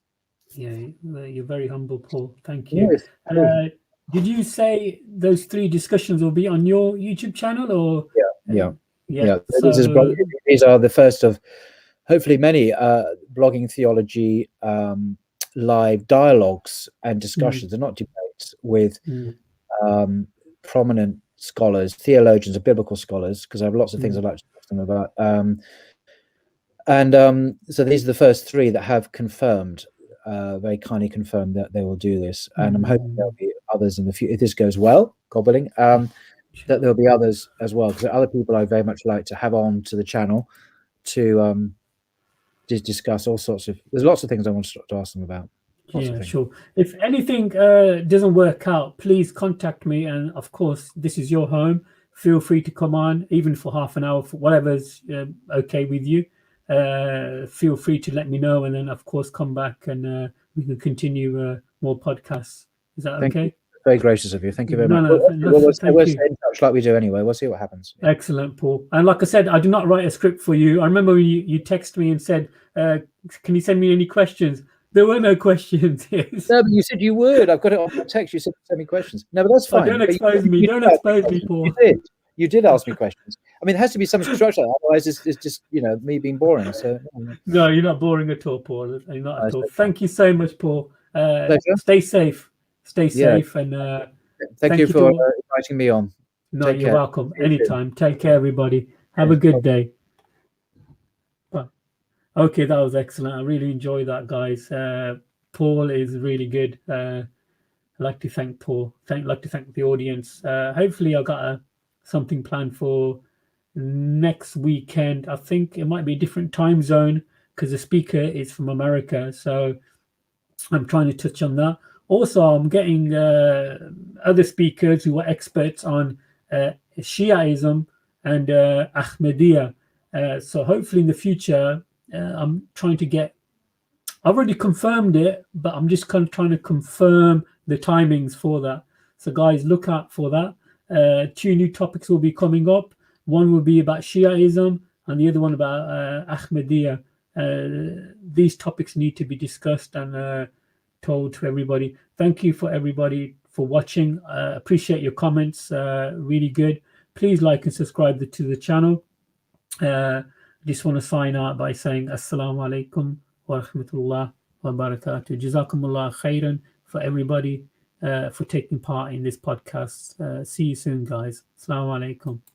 Yeah, you're very humble, Paul. Thank you. Yes. Did you say those 3 discussions will be on your YouTube channel, or? Yeah. So, these are the first of hopefully many blogging theology live dialogues and discussions, and not debates, with prominent scholars, theologians, and biblical scholars, because I have lots of things I'd like to talk to them about. So these are the first 3 that have confirmed, very kindly confirmed, that they will do this. And I'm hoping there'll be others in the future, if this goes well, God willing, that there'll be others as well, because other people I very much like to have on to the channel to discuss all sorts of. There's lots of things I want to ask them about. Sure. If anything doesn't work out, please contact me, and of course this is your home. Feel free to come on, even for half an hour, for whatever's okay with you. Feel free to let me know, and then of course come back and we can continue more podcasts. Is that okay? Very gracious of you. Thank you very much. We'll stay in touch like we do anyway. We'll see what happens. Excellent, Paul. And like I said, I do not write a script for you. I remember when you texted me and said, can you send me any questions? There were no questions. Yes. No, but you said you would. I've got it on the text. You said send me questions. No, but that's fine. Don't expose me. Don't expose me, Paul. You did ask me questions. I mean, it has to be some structure. Otherwise, it's just me being boring. So no, you're not boring at all, Paul. You're not at all. Thank you so much, Paul. Stay safe. Stay safe, and thank you for inviting me on. No, you're welcome. Anytime. Take care, everybody. Have a good day. Bye. Okay, that was excellent. I really enjoyed that, guys. Paul is really good. I'd like to thank Paul. I'd like to thank the audience. Hopefully, I got something planned for next weekend. I think it might be a different time zone. because the speaker is from America. So I'm trying to touch on that. Also, I'm getting other speakers who are experts on Shiaism and Ahmadiyya. So hopefully in the future, I'm trying to get, I've already confirmed it, but I'm just kind of trying to confirm the timings for that. So guys, look out for that. 2 new topics will be coming up. One will be about Shiaism and the other one about Ahmadiyya. These topics need to be discussed and told to everybody. Thank you for everybody for watching. Appreciate your comments. Really good. Please like and subscribe to the channel. Just want to sign out by saying Assalamu alaikum wa rahmatullah wa barakatuh. Jazakumullah khairan for everybody for taking part in this podcast. See you soon, guys. Assalamu alaikum.